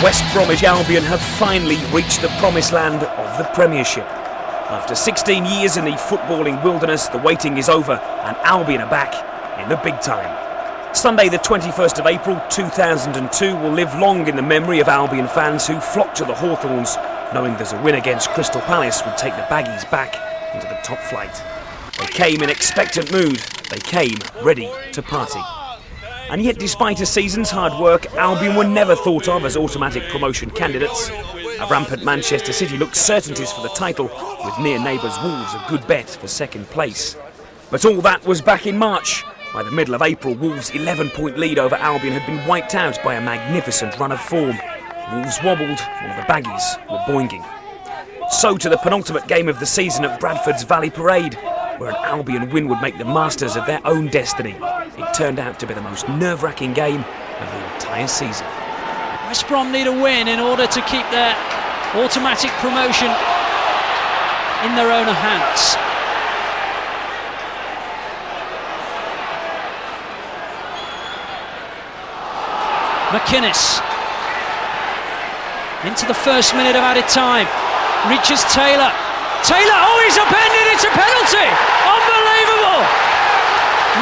West Bromwich Albion have finally reached the promised land of the Premiership. After 16 years in the footballing wilderness, the waiting is over and Albion are back in the big time. Sunday the 21st of April 2002 will live long in the memory of Albion fans who flocked to the Hawthorns knowing there's a win against Crystal Palace would take the Baggies back into the top flight. They came in expectant mood, they came ready to party. And yet, despite a season's hard work, Albion were never thought of as automatic promotion candidates. A rampant Manchester City looked certainties for the title, with near neighbours Wolves a good bet for second place. But all that was back in March. By the middle of April, Wolves' 11-point lead over Albion had been wiped out by a magnificent run of form. Wolves wobbled, while the Baggies were boinging. So to the penultimate game of the season at Bradford's Valley Parade, where an Albion win would make them masters of their own destiny. It turned out to be the most nerve-wracking game of the entire season. West Brom need a win in order to keep their automatic promotion in their own hands. McInnes into the first minute of added time, reaches Taylor. Oh, he's upended, it's a penalty! Unbelievable!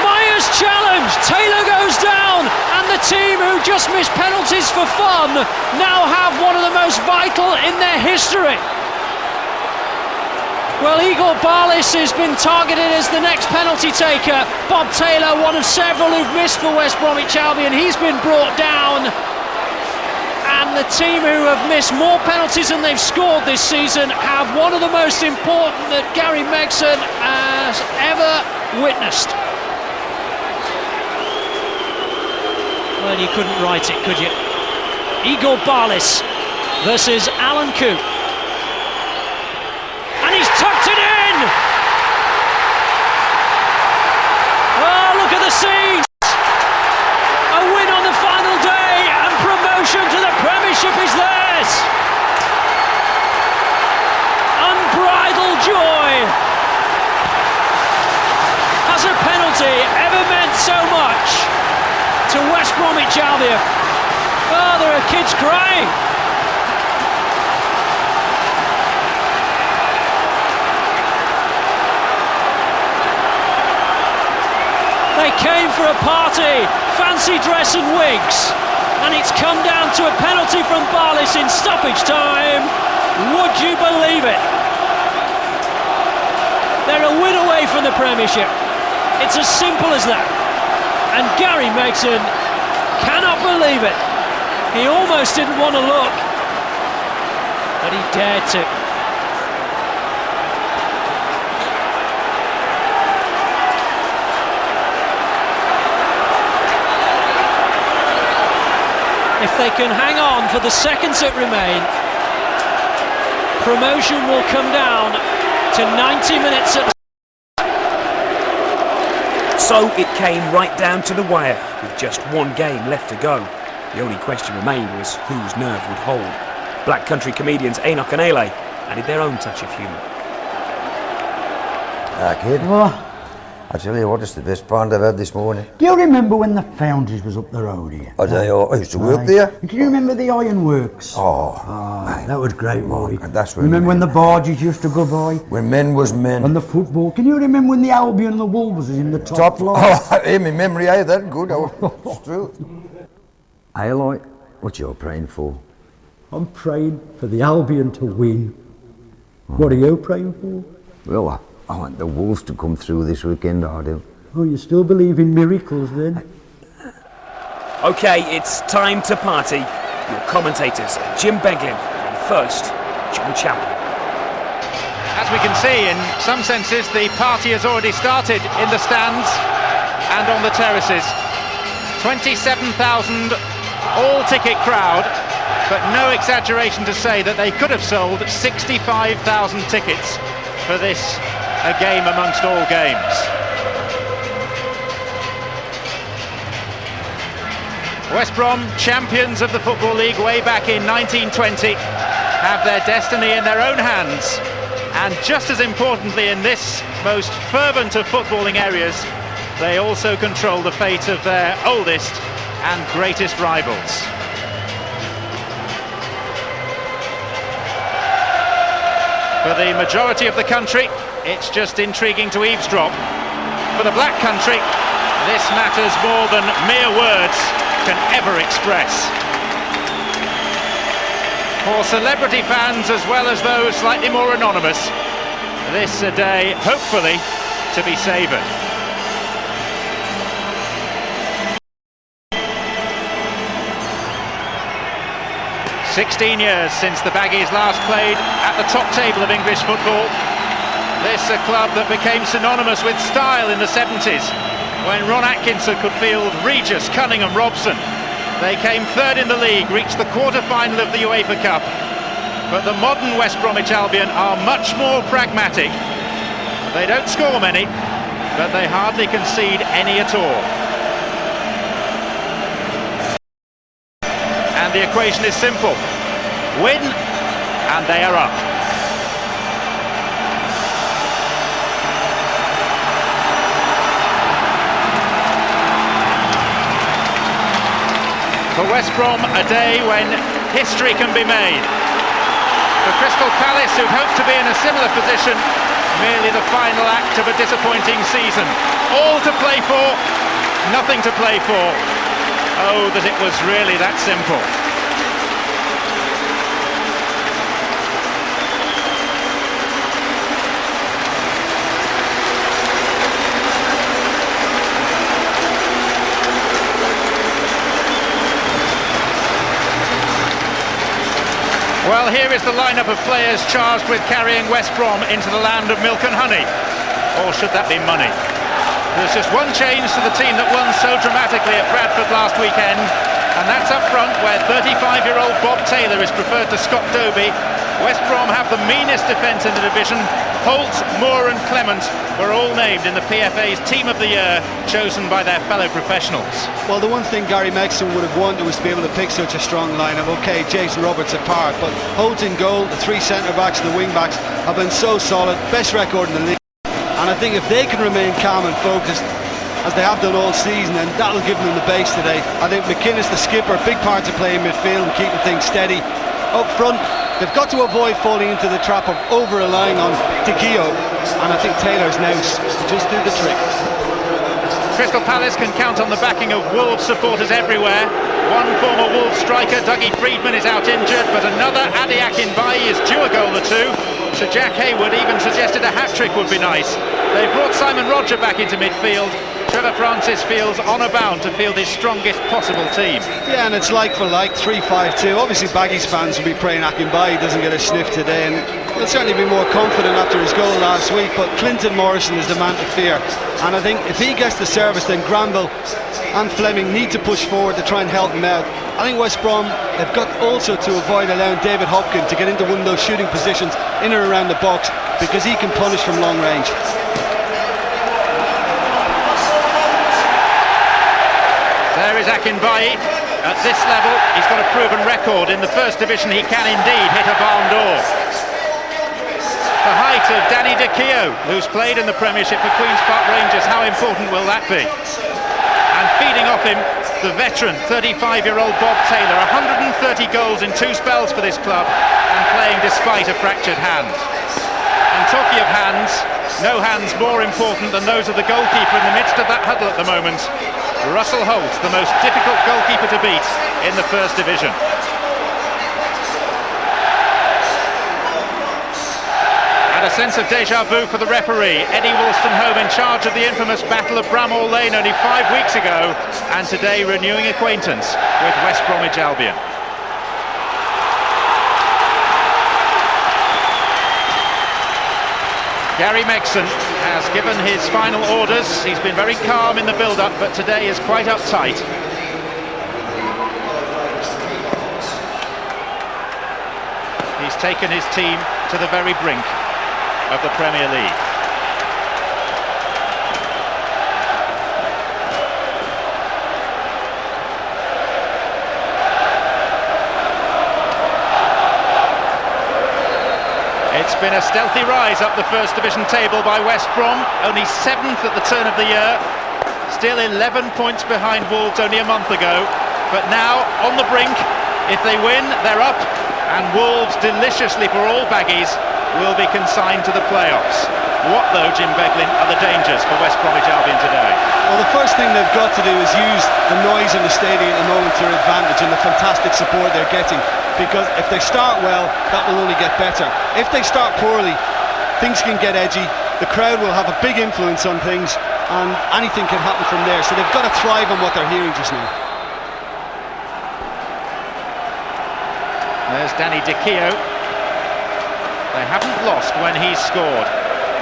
Myers challenged, Taylor goes down, and the team who just missed penalties for fun now have one of the most vital in their history. Well, Igor Barlis has been targeted as the next penalty taker. Bob Taylor, one of several who've missed for West Bromwich Albion, he's been brought down. And the team who have missed more penalties than they've scored this season have one of the most important that Gary Megson has ever witnessed. Well, you couldn't write it, could you? Igor Barlis versus Alan Coote. And he's tucked it in! Oh, look at the scenes! A win on the final day and promotion to the Premiership is theirs! Unbridled joy! Has a penalty ever meant so much to West Bromwich Albion? Oh, there are kids crying! They came for a party, fancy dress and wigs, and it's come down to a penalty from Barlis in stoppage time. Would you believe it? They're a win away from the Premiership. It's as simple as that. And Gary Megson cannot believe it. He almost didn't want to look, but he dared to. If they can hang on for the seconds that remain, promotion will come down to 90 minutes at. So it came right down to the wire, with just one game left to go. The only question remained was whose nerve would hold. Black Country comedians Enoch and Ale added their own touch of humour. Kid. What? I tell you what, it's the best pint I've had this morning. Do you remember when the foundries was up the road here? I used to work there. And can you remember the ironworks? That was great, Rory. That's when. Remember when the barges used to go by? When men was men. And the football. Can you remember when the Albion and the Wolves was in the top flight? Oh, hey, my memory ain't that good. It's true. Hey, like, what you praying for? I'm praying for the Albion to win. What are you praying for? Well, I want the Wolves to come through this weekend, I do. Oh, you still believe in miracles then? OK, it's time to party. Your commentators are Jim Beglin and first, John Champion. As we can see, in some senses, the party has already started in the stands and on the terraces. 27,000 all-ticket crowd, but no exaggeration to say that they could have sold 65,000 tickets for this, a game amongst all games. West Brom, champions of the Football League way back in 1920, have their destiny in their own hands, and just as importantly in this most fervent of footballing areas, they also control the fate of their oldest and greatest rivals. For the majority of the country, it's just intriguing to eavesdrop. For the Black Country, this matters more than mere words can ever express. For celebrity fans as well as those slightly more anonymous, this a day, hopefully, to be savoured. "16 years since the Baggies last played at the top table of English football. This a club that became synonymous with style in the 70s, when Ron Atkinson could field Regis, Cunningham, Robson. They came third in the league, reached the quarter-final of the UEFA Cup. But the modern West Bromwich Albion are much more pragmatic. They don't score many, but they hardly concede any at all. And the equation is simple. Win, and they are up. For West Brom, a day when history can be made. For Crystal Palace, who'd hoped to be in a similar position, merely the final act of a disappointing season. All to play for, nothing to play for. Oh, that it was really that simple. Well, here is the lineup of players charged with carrying West Brom into the land of milk and honey. Or should that be money? There's just one change to the team that won so dramatically at Bradford last weekend, and that's up front, where 35-year-old Bob Taylor is preferred to Scott Dobie. West Brom have the meanest defence in the division. Holt, Moore and Clement were all named in the PFA's Team of the Year, chosen by their fellow professionals. Well, the one thing Gary Megson would have wanted was to be able to pick such a strong lineup. OK, Jason Roberts apart, but Holt in goal, the three centre-backs and the wing-backs have been so solid, best record in the league. And I think if they can remain calm and focused, as they have done all season, then that'll give them the base today. I think McInnes, the skipper, big part to play in midfield and keeping things steady. Up front, they've got to avoid falling into the trap of over-relying on Tikio, and I think Taylor's now just do the trick. Crystal Palace can count on the backing of Wolves supporters everywhere. One former Wolves striker, Dougie Freedman, is out injured, but another, Adi Akinbaye, is due a goal or two. Sir Jack Hayward even suggested a hat-trick would be nice. They brought Simon Roger back into midfield. Trevor Francis feels honour bound to field his strongest possible team. Yeah, and it's like for like, 3-5-2. Obviously Baggies fans will be praying Akinbaye doesn't get a sniff today, and he'll certainly be more confident after his goal last week, but Clinton Morrison is the man to fear. And I think if he gets the service, then Granville and Fleming need to push forward to try and help him out. I think West Brom, they've got also to avoid allowing David Hopkin to get into one of those shooting positions in and around the box, because he can punish from long range. There is Akinbaye. At this level, he's got a proven record. In the First Division, he can indeed hit a barn door. The height of Danny Dicchio, who's played in the Premiership for Queen's Park Rangers, how important will that be? And feeding off him, the veteran, 35-year-old Bob Taylor, 130 goals in 2 spells for this club, and playing despite a fractured hand. And talking of hands, no hands more important than those of the goalkeeper in the midst of that huddle at the moment. Russell Holt, the most difficult goalkeeper to beat in the First Division. And a sense of déjà vu for the referee, Eddie Wolstenholme, in charge of the infamous Battle of Bramhall Lane only 5 weeks ago, and today renewing acquaintance with West Bromwich Albion. Gary Megson has given his final orders. He's been very calm in the build-up, but today is quite uptight. He's taken his team to the very brink of the Premier League. It's been a stealthy rise up the First Division table by West Brom, only 7th at the turn of the year, still 11 points behind Wolves only a month ago, but now on the brink. If they win, they're up, and Wolves, deliciously for all Baggies, will be consigned to the playoffs. What, though, Jim Beglin, are the dangers for West Bromwich Albion today? Well, the first thing they've got to do is use the noise in the stadium at the moment to their advantage and the fantastic support they're getting, because if they start well, that will only get better. If they start poorly, things can get edgy, the crowd will have a big influence on things, and anything can happen from there. So they've got to thrive on what they're hearing just now. There's Danny Dicchio. They haven't lost when he's scored.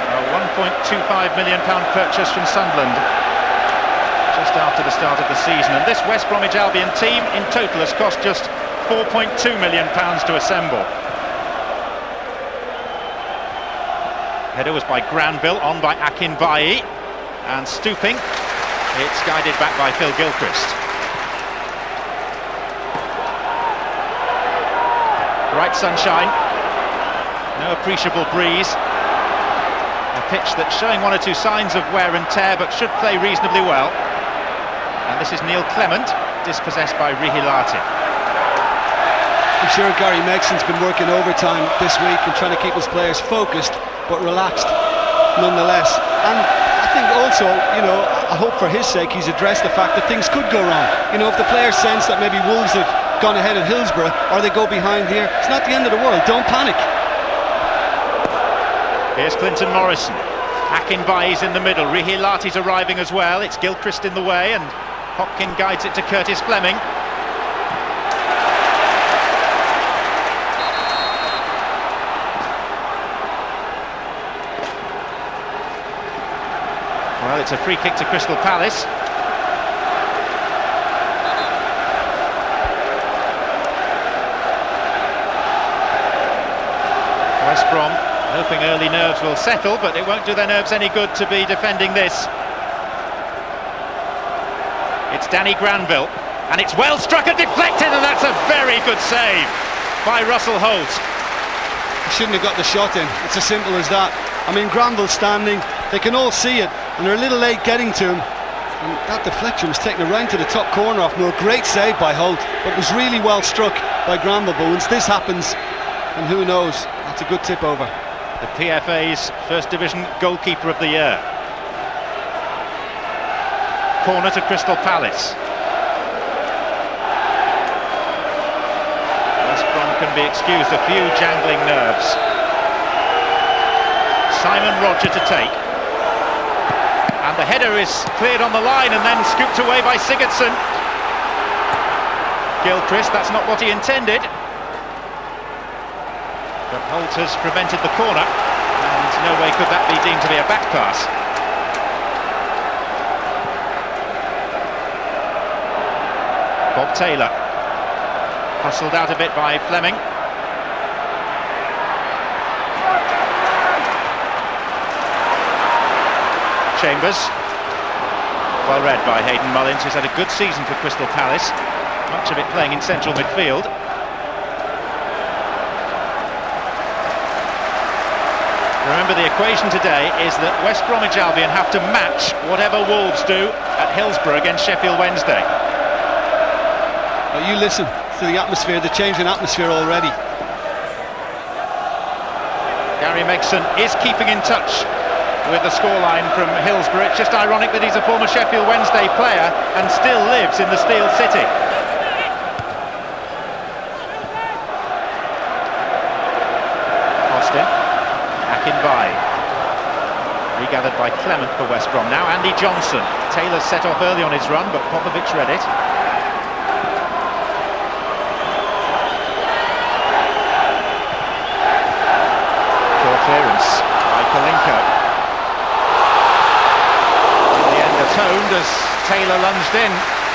A £1.25 million purchase from Sunderland just after the start of the season. And this West Bromwich Albion team in total has cost just £4.2 million to assemble. Header was by Granville, on by Akinbaye, and stooping, it's guided back by Phil Gilchrist. Bright sunshine, no appreciable breeze. A pitch that's showing one or two signs of wear and tear, but should play reasonably well. And this is Neil Clement, dispossessed by Rihilati. I'm sure Gary Megson's been working overtime this week and trying to keep his players focused but relaxed nonetheless. And I think also, I hope for his sake he's addressed the fact that things could go wrong. If the players sense that maybe Wolves have gone ahead at Hillsborough or they go behind here, it's not the end of the world, don't panic. Here's Clinton Morrison. Akinbaye's in the middle, Rihilati's arriving as well. It's Gilchrist in the way and Hopkin guides it to Curtis Fleming. Well, it's a free kick to Crystal Palace. West Brom hoping early nerves will settle, but it won't do their nerves any good to be defending this. It's Danny Granville, and it's well struck and deflected, and that's a very good save by Russell Holt. He shouldn't have got the shot in, it's as simple as that. I mean, Granville's standing, they can all see it, and they're a little late getting to him. And that deflection was taken around to the top corner off Moore. Great save by Holt, but it was really well struck by Granville. But once this happens, and who knows, that's a good tip over. The PFA's First Division Goalkeeper of the Year. Corner to Crystal Palace. West Brom can be excused a few jangling nerves. Simon Roger to take. And the header is cleared on the line and then scooped away by Sigurdsson. Gilchrist, that's not what he intended. But Holt has prevented the corner, and no way could that be deemed to be a back pass. Bob Taylor, hustled out a bit by Fleming. Chambers, well read by Hayden Mullins, who's had a good season for Crystal Palace, much of it playing in central midfield. Remember, the equation today is that West Bromwich Albion have to match whatever Wolves do at Hillsborough against Sheffield Wednesday. Well, you listen to the atmosphere, the change in atmosphere already. Gary Megson is keeping in touch with the scoreline from Hillsborough. It's just ironic that he's a former Sheffield Wednesday player and still lives in the Steel City. Austin, Akinbaye, regathered by Clement for West Brom. Now Andy Johnson. Taylor set off early on his run, but Popovic read it. Poor clearance by Kalinko. Atoned as Taylor lunged in.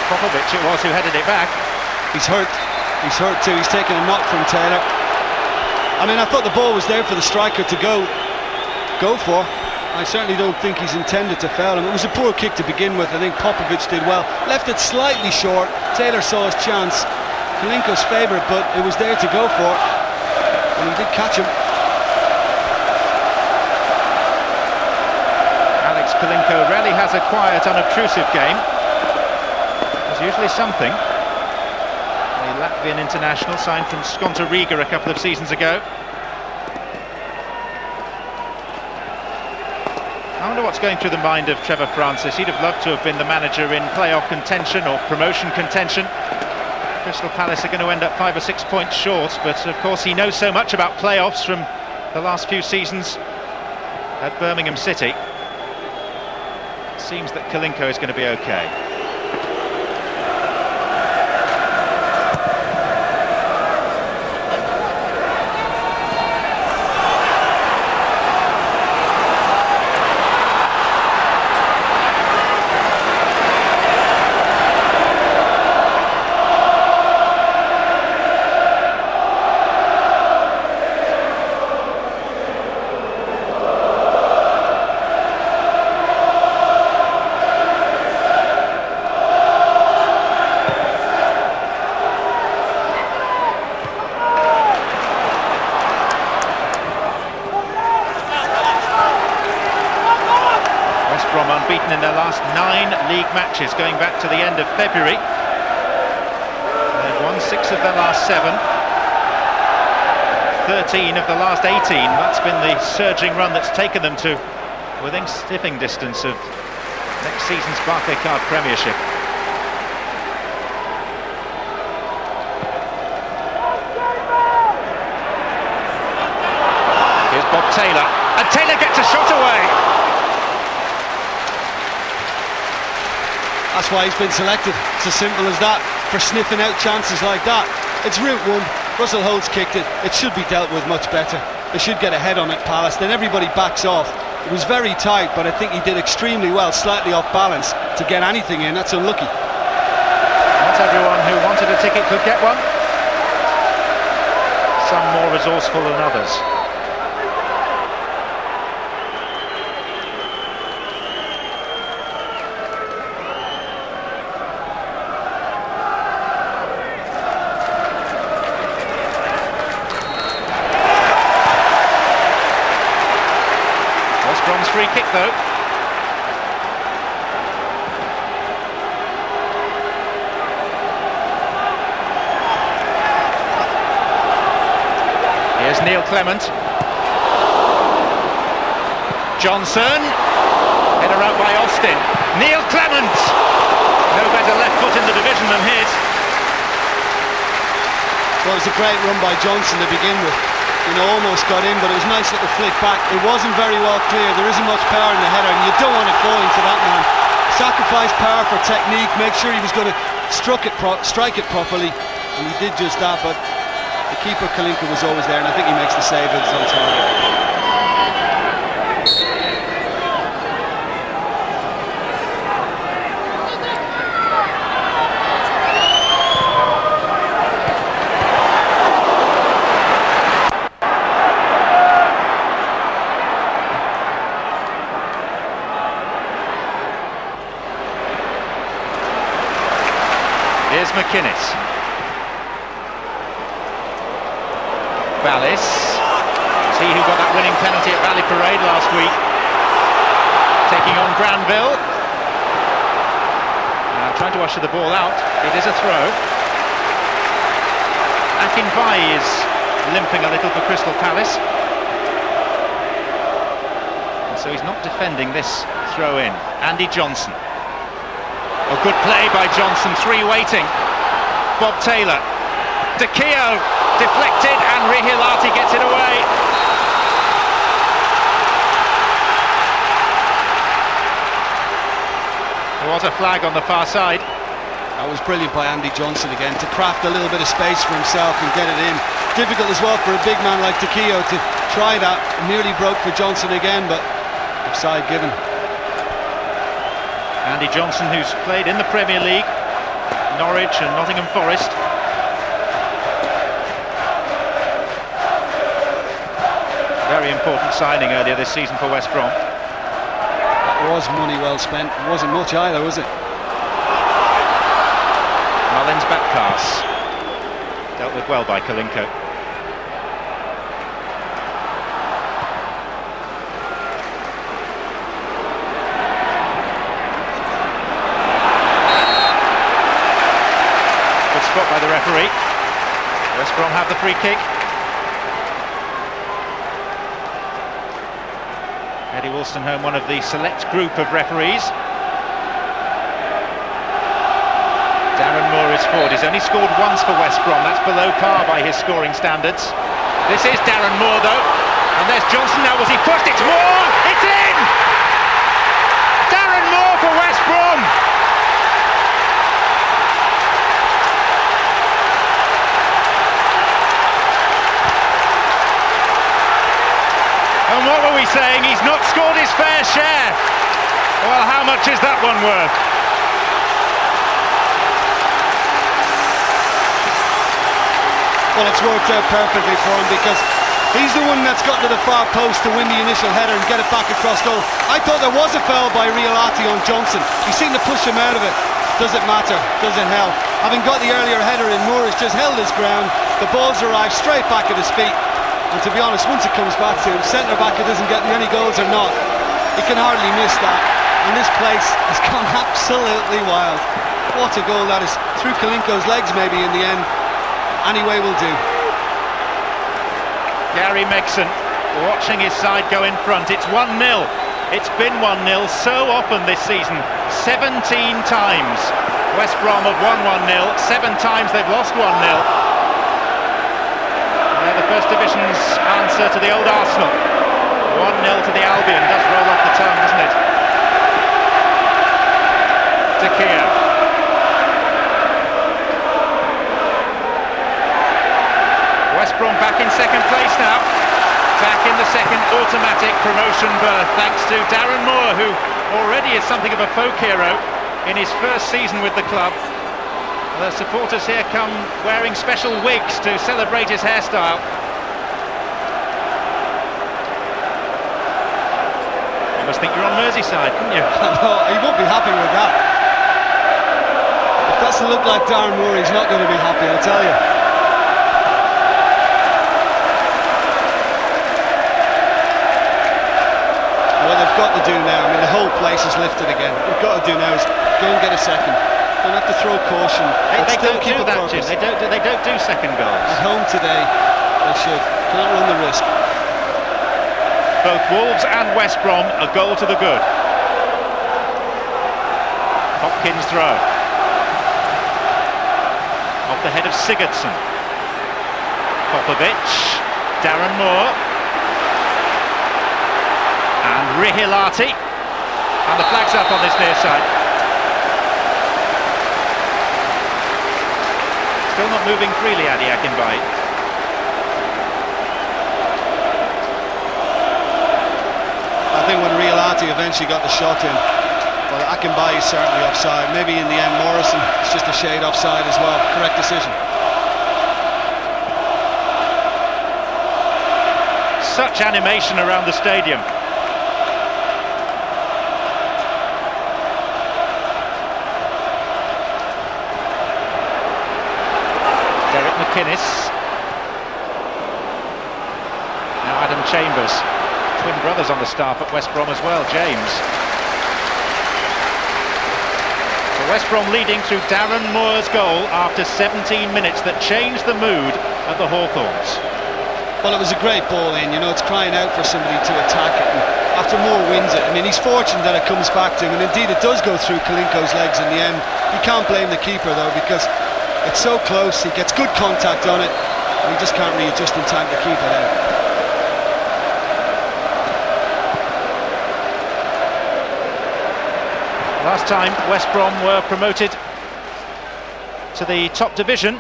Popovic it was who headed it back. He's hurt too, he's taken a knock from Taylor. I mean, I thought the ball was there for the striker to go for. I certainly don't think he's intended to foul him. It was a poor kick to begin with. I think Popovic did well. Left it slightly short. Taylor saw his chance. Kalinko's favourite, but it was there to go for. And he did catch him. Kalinko rarely has a quiet, unobtrusive game. There's usually something. The Latvian international signed from Skonto Riga a couple of seasons ago. I wonder what's going through the mind of Trevor Francis. He'd have loved to have been the manager in playoff contention or promotion contention. Crystal Palace are going to end up 5 or 6 points short, but of course he knows so much about playoffs from the last few seasons at Birmingham City. It seems that Kalinko is going to be okay. Unbeaten in their last 9 league matches going back to the end of February. They've won 6 of their last 7, 13 of the last 18. That's been the surging run that's taken them to within sniffing distance of next season's Barclaycard Premiership. Here's Bob Taylor, and Taylor gets a shot away. That's why he's been selected. It's as simple as that, for sniffing out chances like that. It's route one. Russell Holt's kicked it. It should be dealt with much better. They should get ahead on it, Palace. Then everybody backs off. It was very tight, but I think he did extremely well, slightly off balance, to get anything in. That's unlucky. Not everyone who wanted a ticket could get one. Some more resourceful than others. Free kick though. Here's Neil Clement. Johnson. Header out by Austin. Neil Clement. No better left foot in the division than his. Well, it was a great run by Johnson to begin with. You know, almost got in, but it was a nice little flick back. It wasn't very well clear. There isn't much power in the header, and you don't want it falling to that man. Sacrifice power for technique, make sure he was going to strike it properly, and he did just that, but the keeper, Kalinko, was always there, and I think he makes the save as on target. Here's McInnes. Ballis. It's he who got that winning penalty at Valley Parade last week. Taking on Granville. And trying to usher the ball out. It is a throw. Akinbaye is limping a little for Crystal Palace. And so he's not defending this throw in. Andy Johnson. A good play by Johnson, 3 waiting. Bob Taylor. De Keogh deflected and Rihilati gets it away. There was a flag on the far side. That was brilliant by Andy Johnson again, to craft a little bit of space for himself and get it in. Difficult as well for a big man like De Keogh to try that. Nearly broke for Johnson again, but offside given. Andy Johnson, who's played in the Premier League, Norwich and Nottingham Forest. Very important signing earlier this season for West Brom. That was money well spent. It wasn't much either, was it? Mullins back pass. Dealt with well by Kalinko. Spot by the referee. West Brom have the free kick. Eddie Wolstenholme, one of the select group of referees. Darren Moore is forward. He's only scored once for West Brom. That's below par by his scoring standards. This is Darren Moore, though. And there's Johnson now. Was he pushed? It's Moore! It's in! Darren Moore for West Brom! And what were we saying? He's not scored his fair share. Well, how much is that one worth? Well, it's worked out perfectly for him because he's the one that's got to the far post to win the initial header and get it back across goal. I thought there was a foul by Riolati on Johnson. He seemed to push him out of it. Does it matter? Does it help? Having got the earlier header in, Moore has just held his ground. The ball's arrived straight back at his feet. And to be honest, once it comes back to him, centre-back, it doesn't get many goals or not, he can hardly miss that. And this place has gone absolutely wild. What a goal that is. Through Kalinko's legs maybe in the end. Anyway will do. Gary Megson watching his side go in front. It's 1-0. It's been 1-0 so often this season. 17 times West Brom have won 1-0. 7 times they've lost 1-0. They're the First Division's answer to the old Arsenal. 1-0 to the Albion. Does roll off the tongue, doesn't it? De Gea. West Brom back in second place now. Back in the second automatic promotion berth thanks to Darren Moore, who already is something of a folk hero in his first season with the club. The supporters here come wearing special wigs to celebrate his hairstyle. You must think you're on Merseyside, couldn't you? No, he won't be happy with that. If that's to look like Darren Moore, he's not going to be happy, I'll tell you. What they've got to do now, I mean, the whole place is lifted again. What they've got to do now is go and get a second. Don't have to throw caution. They don't do that, Jim. They don't do second goals. At home today, they should. Cannot run the risk. Both Wolves and West Brom a goal to the good. Hopkins throw. Off the head of Sigurdsson. Popovic. Darren Moore. And Riolati. And the flag's up on this near side. Still not moving freely, Adi Akinbaye. I think when Riolati eventually got the shot in, well, Akinbaye is certainly offside. Maybe in the end Morrison is just a shade offside as well. Correct decision. Such animation around the stadium. McInnes. Now Adam Chambers, twin brothers on the staff at West Brom as well, James. So West Brom leading through Darren Moore's goal after 17 minutes that changed the mood at the Hawthorns. Well, it was a great ball in, you know, it's crying out for somebody to attack it, and after Moore wins it, I mean, he's fortunate that it comes back to him, and indeed it does go through Kalinko's legs in the end. You can't blame the keeper though, because it's so close, he gets good contact on it, and he just can't readjust in time to keep it out. Last time West Brom were promoted to the top division,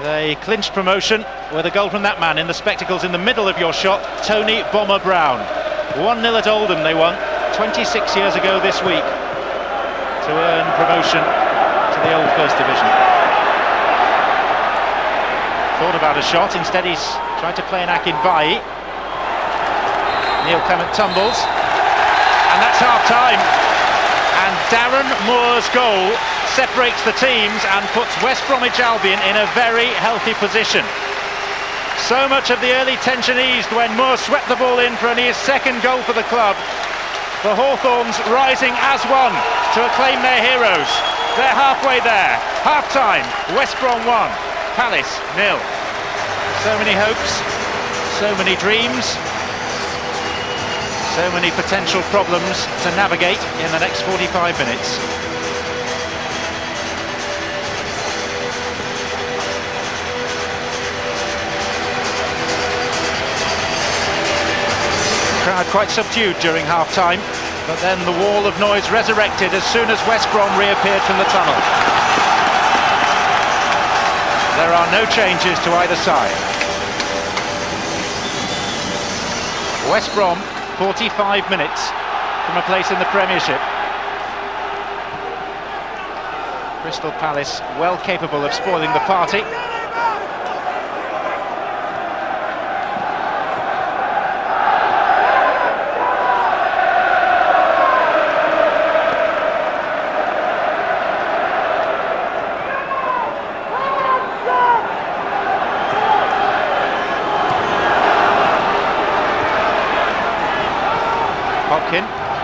they clinched promotion with a goal from that man in the spectacles in the middle of your shot, Tony Bomber Brown. 1-0 at Oldham they won 26 years ago this week to earn promotion to the old First Division. Thought about a shot, instead he's tried to play an Akinbaye. Neil Clement tumbles, and that's half-time. And Darren Moore's goal separates the teams and puts West Bromwich Albion in a very healthy position. So much of the early tension eased when Moore swept the ball in for only his second goal for the club. The Hawthorns rising as one to acclaim their heroes. They're halfway there. Half-time, West Brom 1, Palace 0. So many hopes, So many dreams, so many potential problems to navigate in the next 45 minutes. Crowd quite subdued during half-time, but then the wall of noise resurrected as soon as West Brom reappeared from the tunnel. There are no changes to either side. West Brom, 45 minutes from a place in the Premiership. Crystal Palace well capable of spoiling the party.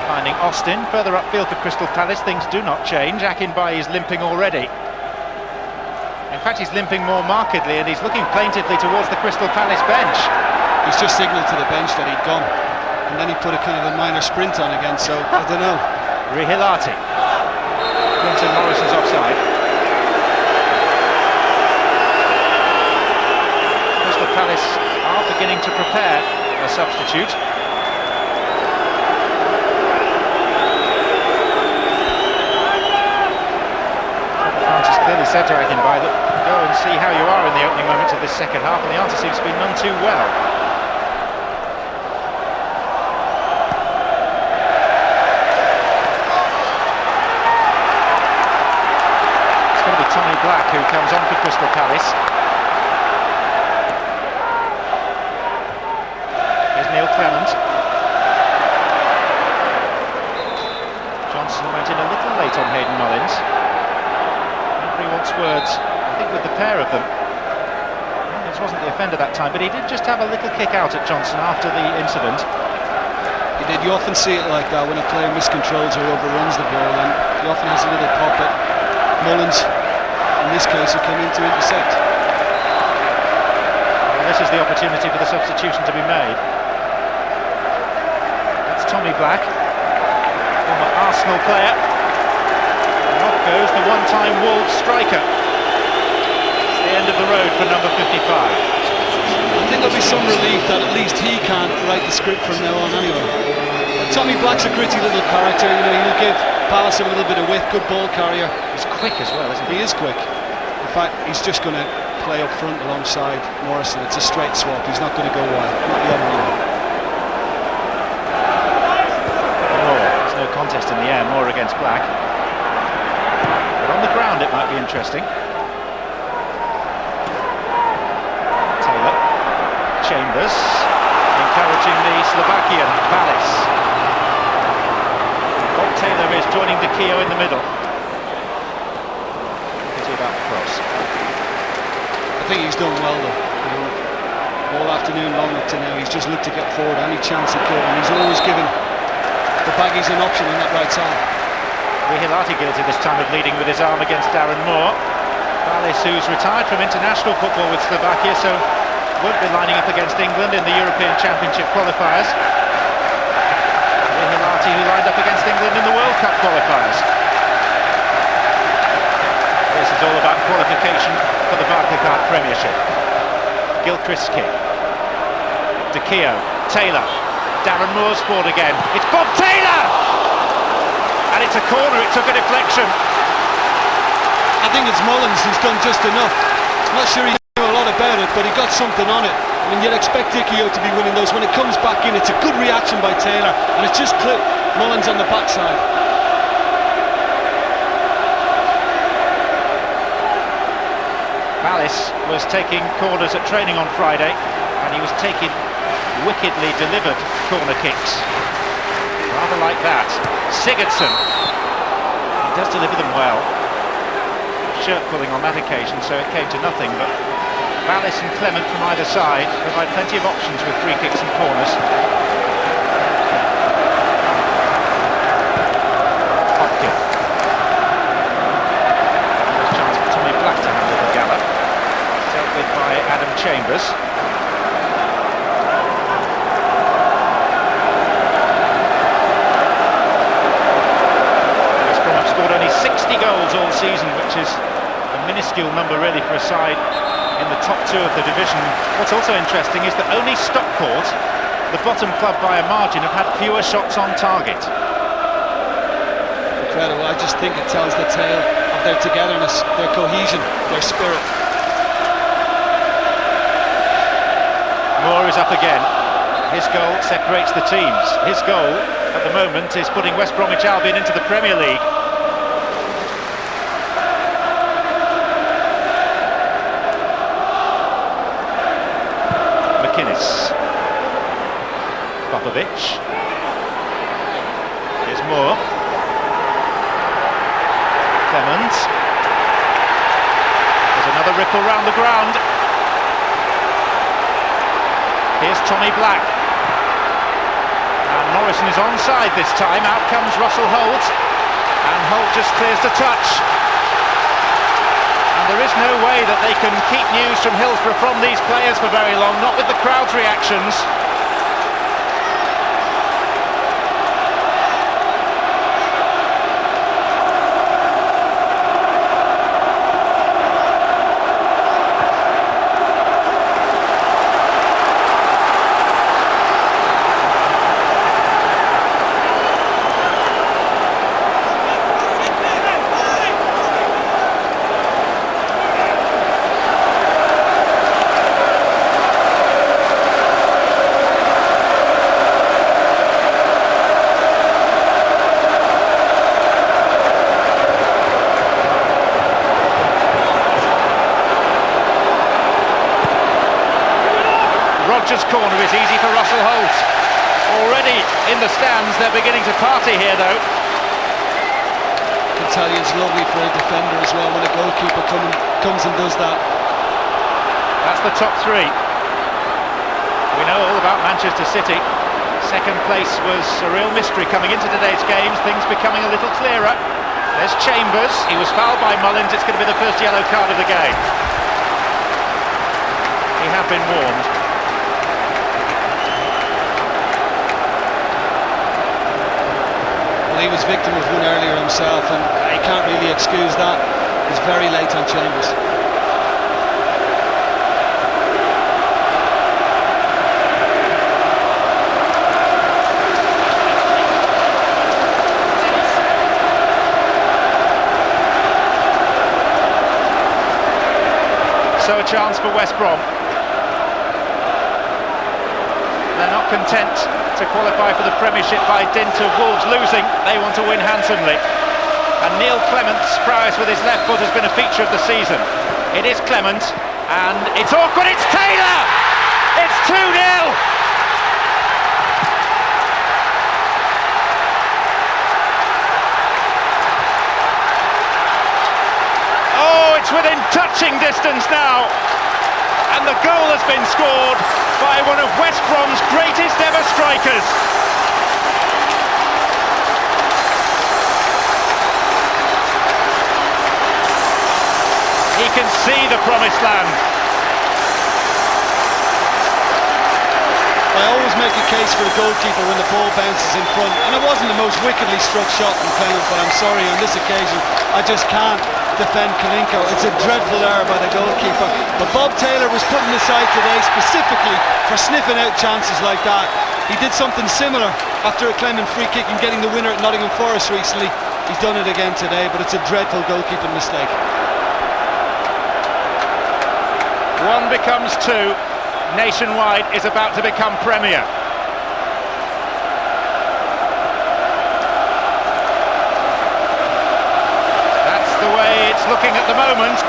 Finding Austin further upfield for Crystal Palace. Things do not change. Akinbaye is limping already. In fact, he's limping more markedly, and he's looking plaintively towards the Crystal Palace bench. He's just signalled to the bench that he'd gone, and then he put a kind of a minor sprint on again, so I don't know. Rihilati. Clinton Morrison's offside. Crystal Palace are beginning to prepare a substitute. Clearly said to Akinbaye that go and see how you are in the opening moments of this second half, and the answer seems to be none too well. It's going to be Tommy Black who comes on for Crystal Palace. Here's Neil Clement. Johnson went in a little late on Hayden Mullins. He wants words, I think, with the pair of them. Mullins wasn't the offender that time, but he did just have a little kick out at Johnson after the incident. He did. You often see it like that when a player miscontrols or overruns the ball, and he often has a little pop at Mullins, in this case, who came in to intercept. Well, this is the opportunity for the substitution to be made. That's Tommy Black, former Arsenal player. Off goes the one-time Wolves striker. It's the end of the road for number 55. I think there'll be some relief that at least he can't write the script from now on anyway. And Tommy Black's a gritty little character, you know, he'll give Palace a little bit of width, good ball carrier. He's quick as well, isn't he? He is quick. In fact, he's just going to play up front alongside Morrison. It's a straight swap, he's not going to go wide, not the other way. There's no contest in the air, Moore against Black. On the ground it might be interesting. Taylor, Chambers, encouraging the Slovakian Palace. Bob Taylor is joining De Keo in the middle. Pity about the cross. I think he's done well though. You know, all afternoon long up to now he's just looked to get forward any chance he could, and he's always given the baggies an option on that right side. Rihilati guilty this time of leading with his arm against Darren Moore. Palace, who's retired from international football with Slovakia, so won't be lining up against England in the European Championship qualifiers. Rihilati, who lined up against England in the World Cup qualifiers. This is all about qualification for the Barclaycard Premiership. Gilchrist's kick. De Keo, Taylor, Darren Moore's forward again. It's Bob Taylor! And it's a corner, it took a deflection. I think it's Mullins who's done just enough. I'm not sure he knew a lot about it, but he got something on it. I mean, you'd expect Dickie to be winning those. When it comes back in, it's a good reaction by Taylor, and it's just clipped Mullins on the backside. Palace was taking corners at training on Friday, and he was taking wickedly delivered corner kicks. Rather like that. Sigurdsson. He does deliver them well. Shirt pulling on that occasion, so it came to nothing, but Palace and Clement from either side provide plenty of options with free kicks and corners. Hopkin. There's a chance for Tommy Black to handle the gallop. Dealt with by Adam Chambers. season, which is a minuscule number really for a side in the top two of the division. What's also interesting is that only Stockport, the bottom club by a margin, have had fewer shots on target. Incredible. I just think it tells the tale of their togetherness, their cohesion, their spirit. Moore is up again. His goal separates the teams. His goal at the moment is putting West Bromwich Albion into the Premier League. McInnes. Popovic. Here's Moore. Clement. There's another ripple round the ground. Here's Tommy Black. And Morrison is onside this time. Out comes Russell Holt. And Holt just clears the touch. And there is no way that they can keep news from Hillsborough from these players for very long, not with the crowd's reactions. Rogers' corner is easy for Russell Holt. Already in the stands, they're beginning to party here though. I can tell you it's lovely for a defender as well when a goalkeeper comes and does that. That's the top three. We know all about Manchester City. Second place was a real mystery coming into today's games, things becoming a little clearer. There's Chambers, he was fouled by Mullins, it's going to be the first yellow card of the game. He had been warned. Well, he was victim of one earlier himself, and he can't really excuse that. He's very late on Chambers. So a chance for West Brom. They're not content to qualify for the Premiership by dint of Wolves losing. They want to win handsomely. And Neil Clement's prowess with his left foot has been a feature of the season. It is Clement, and it's awkward, it's Taylor! It's 2-0! Oh, it's within touching distance now. And the goal has been scored by one of West Brom's greatest ever strikers. He can see the promised land. I always make a case for the goalkeeper when the ball bounces in front, and it wasn't the most wickedly struck shot from Clement, but I'm sorry, on this occasion I just can't defend Kalinko. It's a dreadful error by the goalkeeper, but Bob Taylor was put in the side today specifically for sniffing out chances like that. He did something similar after a Clement free kick and getting the winner at Nottingham Forest recently. He's done it again today, but it's a dreadful goalkeeping mistake. One becomes two. Nationwide is about to become Premier. That's the way it's looking at the moment.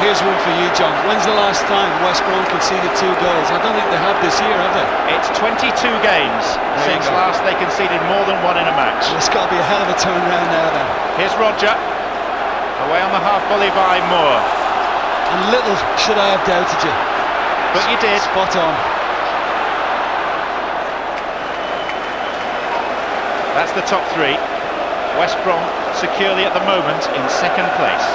Here's one for you, John. When's the last time West Brom conceded 2 goals? I don't think they have this year, have they? It's 22 games since last they conceded more than one in a match. Well, it's got to be a hell of a turnaround now then. Here's Roger, away on the half volley by Moore. And little should I have doubted you. But you did. Spot on. That's the top three. West Brom securely at the moment in second place.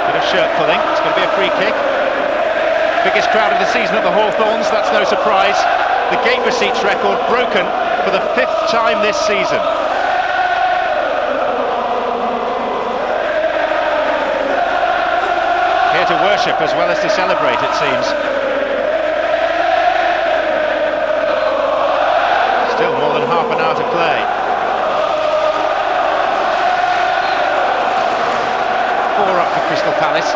Bit of shirt pulling. It's going to be a free kick. Biggest crowd of the season at the Hawthorns, that's no surprise. The gate receipts record broken for the 5th time this season. Here to worship as well as to celebrate, it seems. Still more than half an hour to play. 4 up for Crystal Palace.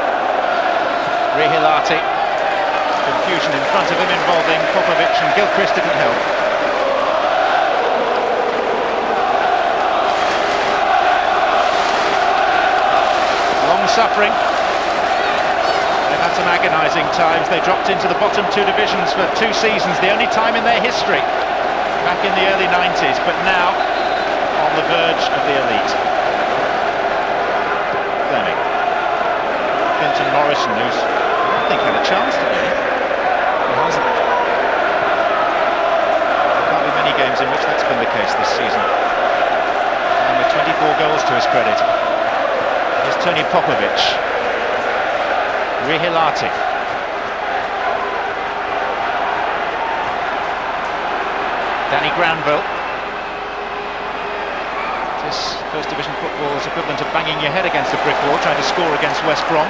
Rihilati. Confusion in front of him involving Popovic, and Gilchrist didn't help. Long suffering. They've had some agonising times. They dropped into the bottom 2 divisions for 2 seasons, the only time in their history, back in the early 90s, but now on the verge of the elite. Fleming. Clinton Morrison, who's, I think, had a chance today. There can't be many games in which that's been the case this season. And with 24 goals to his credit. Here's Tony Popovic. Rihilati. Danny Granville. This First Division football is equivalent to banging your head against a brick wall trying to score against West Brom.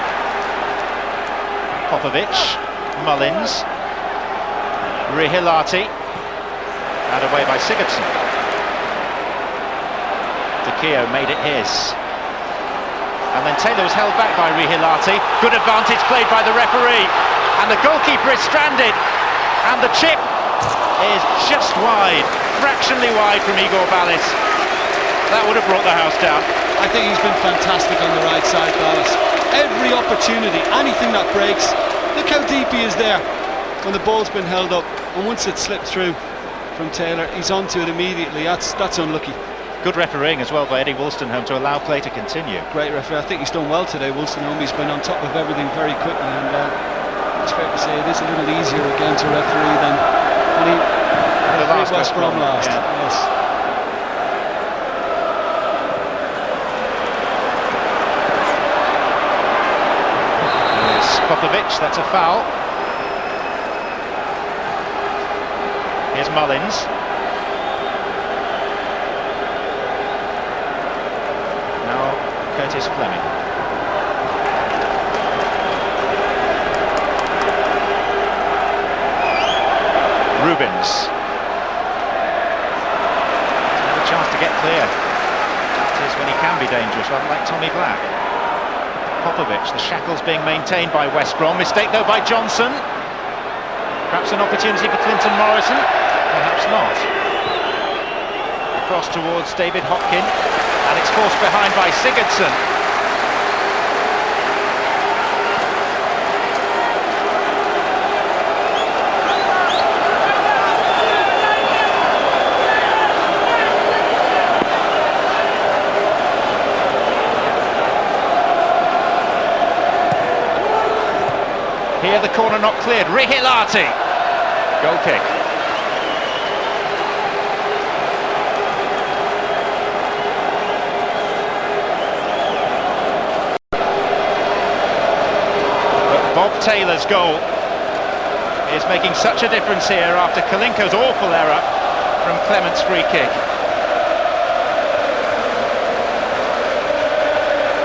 Popovic. Mullins. Rihilati, out away by Sigurdsson. De Keo made it his. And then Taylor was held back by Rihilati. Good advantage played by the referee. And the goalkeeper is stranded. And the chip is just wide, fractionally wide from Igor Ballis. That would have brought the house down. I think he's been fantastic on the right side, Ballas. Every opportunity, anything that breaks. Look how deep he is there when the ball's been held up. And once it slipped through from Taylor, he's onto it immediately. That's unlucky. Good refereeing as well by Eddie Woolstenholme to allow play to continue. Great referee. I think he's done well today, Woolstenholme. He's been on top of everything very quickly, and it's fair to say it is a little easier again to referee than when he refereed West Brom last. Yeah. Yes. There's Popovic, that's a foul. Here's Mullins. Now Curtis Fleming. Rubins. Had a chance to get clear. That is when he can be dangerous, rather like Tommy Black. Popovic, the shackles being maintained by West Brom. Mistake though by Johnson. Perhaps an opportunity for Clinton Morrison. Perhaps not. Across towards David Hopkin, and it's forced behind by Sigurdsson. Here the corner not cleared. Rihilati. Goal kick. Bob Taylor's goal is making such a difference here after Kalinko's awful error from Clement's free kick.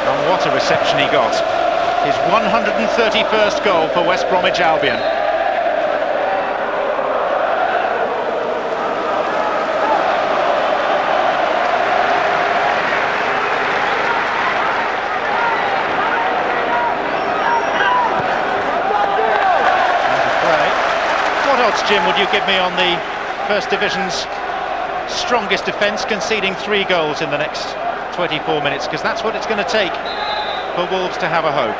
And what a reception he got. His 131st goal for West Bromwich Albion. Jim, would you give me on the First Division's strongest defence, conceding 3 goals in the next 24 minutes? Because that's what it's going to take for Wolves to have a hope.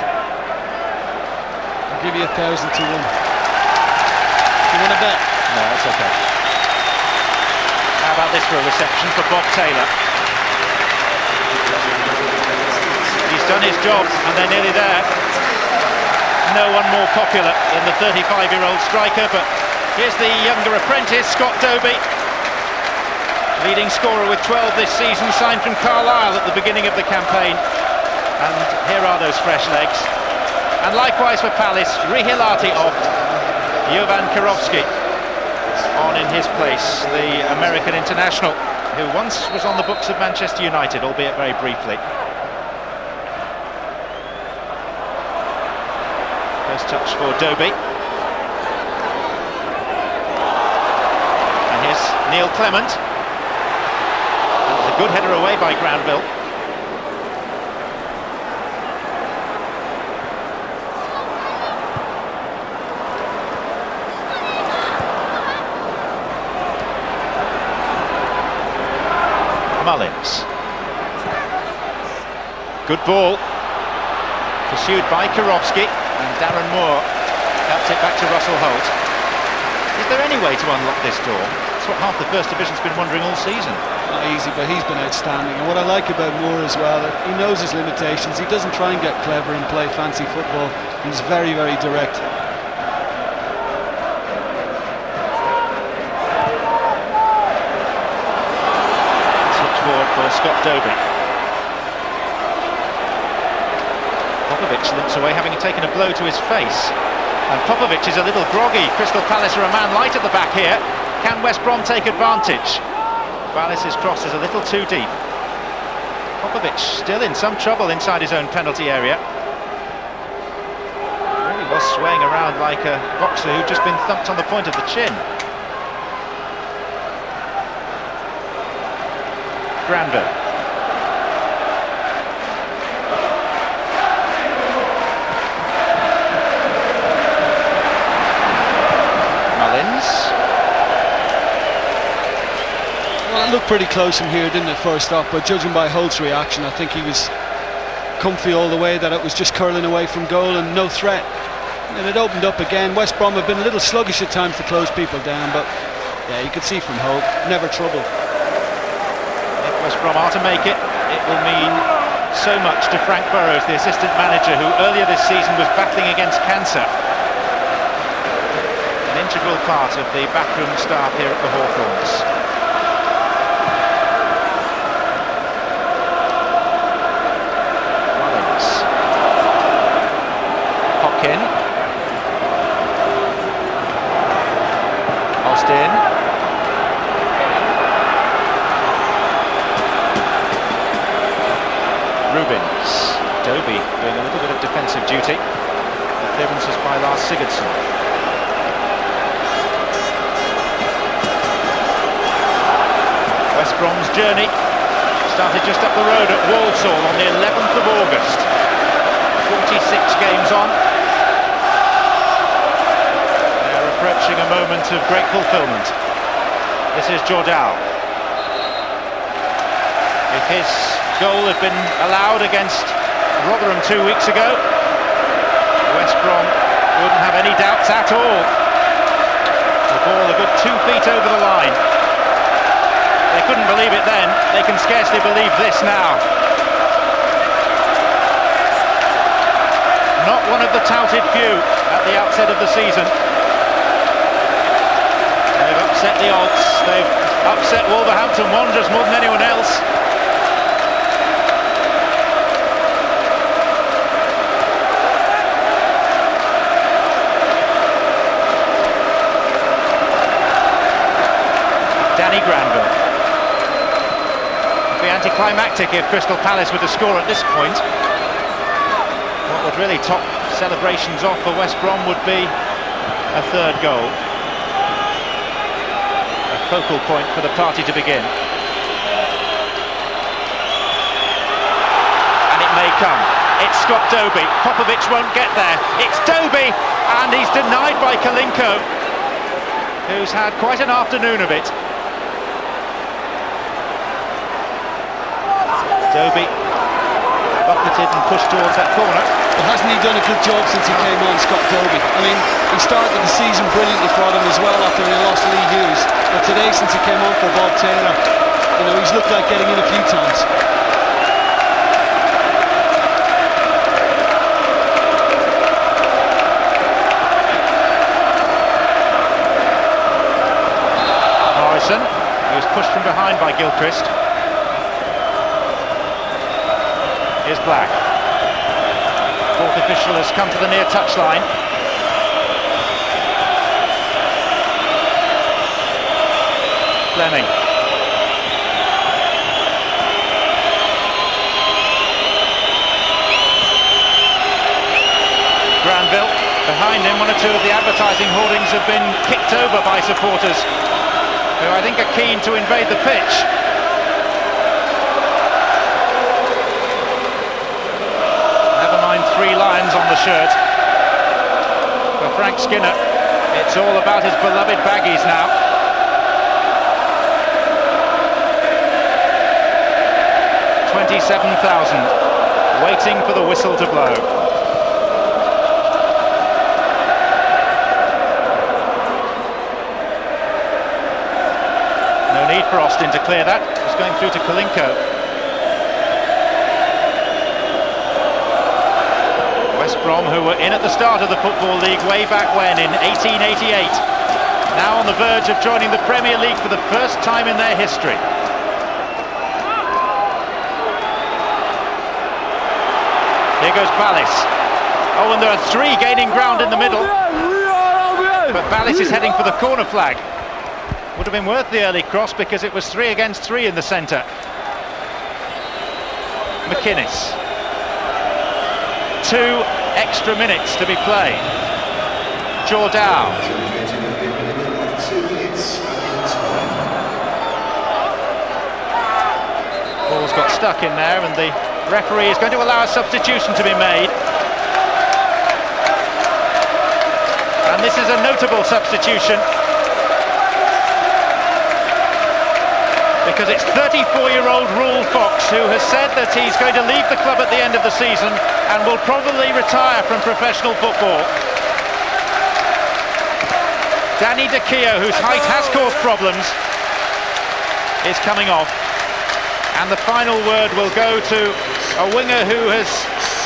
I'll give you 1,000 to 1. You want to bet? No, that's okay. How about this for a reception for Bob Taylor? He's done his job and they're nearly there. No one more popular than the 35-year-old striker, but Here's the younger apprentice, Scott Dobie. Leading scorer with 12 this season, signed from Carlisle at the beginning of the campaign. And here are those fresh legs. And likewise for Palace, Rihilati of Jovan Kirovski on in his place, the American international, who once was on the books of Manchester United, albeit very briefly. First touch for Dobie. And here's Neil Clement. That was a good header away by Granville. Mullins. Good ball. Pursued by Kirovski, and Darren Moore helped it back to Russell Holt. Is there any way to unlock this door? That's what half the First Division's been wondering all season. Not easy, but he's been outstanding. And what I like about Moore as well, he knows his limitations. He doesn't try and get clever and play fancy football. He's very, very direct. For Scott Dobie. Popovic limps away, having taken a blow to his face. And Popovic is a little groggy. Crystal Palace are a man light at the back here. Can West Brom take advantage? Palace's cross is a little too deep. Popovic still in some trouble inside his own penalty area. Really was swaying around like a boxer who'd just been thumped on the point of the chin. Granville. Mullins. Well, it looked pretty close from here, didn't it, first off, but judging by Holt's reaction, I think he was comfy all the way, that it was just curling away from goal and no threat. And it opened up again. West Brom have been a little sluggish at times to close people down, but yeah, you could see from Holt, never trouble. West Brom are to make it, it will mean so much to Frank Burrows, the assistant manager, who earlier this season was battling against cancer. An integral part of the backroom staff here at the Hawthorns. Mullins. Hopkin. Austin. Rubins. Dobie doing a little bit of defensive duty. The clearances by Lars Sigurdsson. West Brom's journey started just up the road at Walsall on the 11th of August. 46 games on. They're approaching a moment of great fulfilment. This is Jordal. If his goal had been allowed against Rotherham 2 weeks ago, West Brom wouldn't have any doubts at all. The ball a good 2 feet over the line. They couldn't believe it then, they can scarcely believe this now. Not one of the touted few at the outset of the season. They've upset the odds, they've upset Wolverhampton Wanderers more than anyone else. Danny Granville. It'd be anticlimactic if Crystal Palace were to score at this point. What would really top celebrations off for West Brom would be a third goal. A focal point for the party to begin. And it may come. It's Scott Dobie. Popovic won't get there. It's Dobie, and he's denied by Kalinko, who's had quite an afternoon of it. Dobie buffeted and pushed towards that corner. But hasn't he done a good job since he came on, Scott Dobie? I mean, he started the season brilliantly for them as well after they lost Lee Hughes. But today, since he came on for Bob Taylor, you know, he's looked like getting in a few times. pushed from behind by Gilchrist. Here's Black. Fourth official has come to the near touchline. Fleming. Granville, behind him, one or two of the advertising hoardings have been kicked over by supporters who I think are keen to invade the pitch. Never mind 3 lions on the shirt. For Frank Skinner, it's all about his beloved baggies now. $27,000 waiting for the whistle to blow. No need for Austin to clear that. It's going through to Kalinko. West Brom, who were in at the start of the Football League way back when, in 1888, now on the verge of joining the Premier League for the first time in their history. Here goes Ballis. Oh, and there are 3 gaining ground in the middle. But Ballis is heading for the corner flag. Would have been worth the early cross because it was 3 against 3 in the centre. McInnes. 2 extra minutes to be played. Jordao. Ball's got stuck in there and the referee is going to allow a substitution to be made. And this is a notable substitution because it's 34-year-old Rule Fox who has said that he's going to leave the club at the end of the season and will probably retire from professional football. Danny De Gea, whose height has caused problems, is coming off. And the final word will go to a winger who has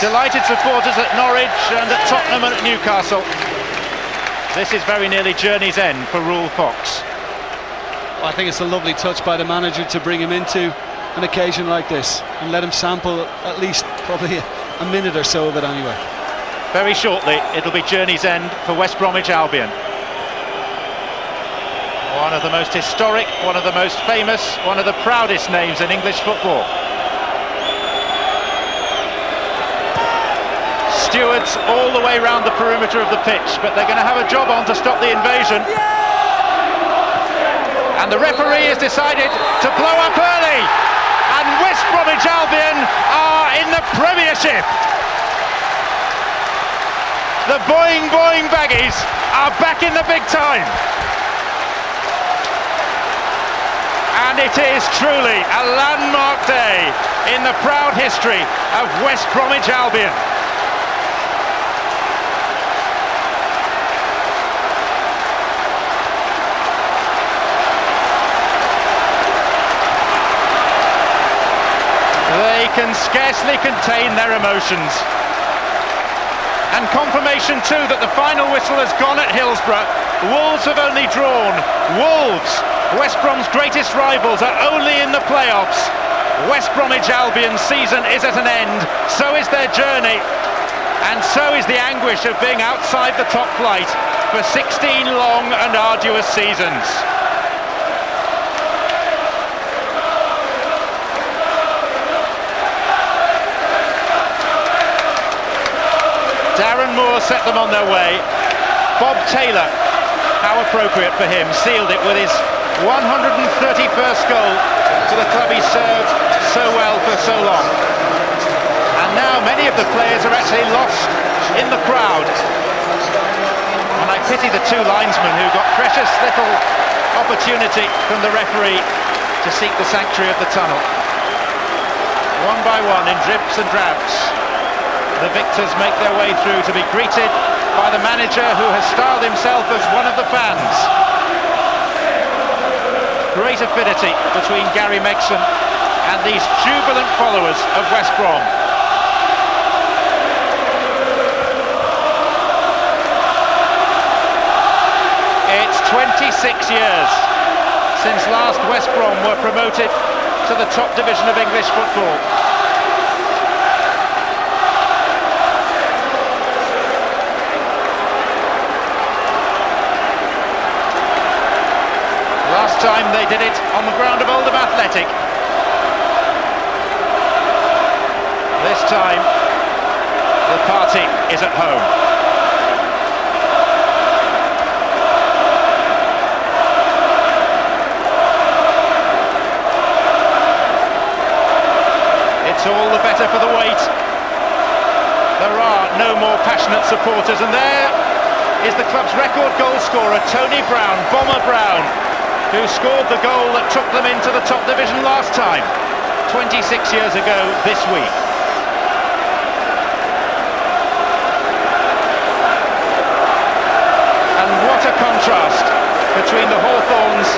delighted supporters at Norwich and at Tottenham and at Newcastle. This is very nearly journey's end for Rule Fox. I think it's a lovely touch by the manager to bring him into an occasion like this and let him sample at least probably a minute or so of it anyway. Very shortly it'll be journey's end for West Bromwich Albion. One of the most historic, one of the most famous, one of the proudest names in English football. Stewards all the way round the perimeter of the pitch, but they're going to have a job on to stop the invasion. And the referee has decided to blow up early, and West Bromwich Albion are in the Premiership. The Boing Boing Baggies are back in the big time. And it is truly a landmark day in the proud history of West Bromwich Albion. They can scarcely contain their emotions. And confirmation too that the final whistle has gone at Hillsborough. Wolves have only drawn. Wolves, West Brom's greatest rivals, are only in the playoffs. West Bromwich Albion's season is at an end, so is their journey, and so is the anguish of being outside the top flight for 16 long and arduous seasons. Darren Moore set them on their way. Bob Taylor, how appropriate for him, sealed it with his 131st goal for the club he served so well for so long. And now many of the players are actually lost in the crowd. And I pity the 2 linesmen who got precious little opportunity from the referee to seek the sanctuary of the tunnel. One by one, in dribs and drabs, the victors make their way through to be greeted by the manager who has styled himself as one of the fans. Great affinity between Gary Megson and these jubilant followers of West Brom. It's 26 years since last West Brom were promoted to the top division of English football. Last time they did it on the ground of Oldham Athletic. This time the party is at home. It's all the better for the wait. There are no more passionate supporters, and there is the club's record goal scorer, Tony Brown, Bomber Brown, who scored the goal that took them into the top division last time, 26 years ago this week. And what a contrast between the Hawthorns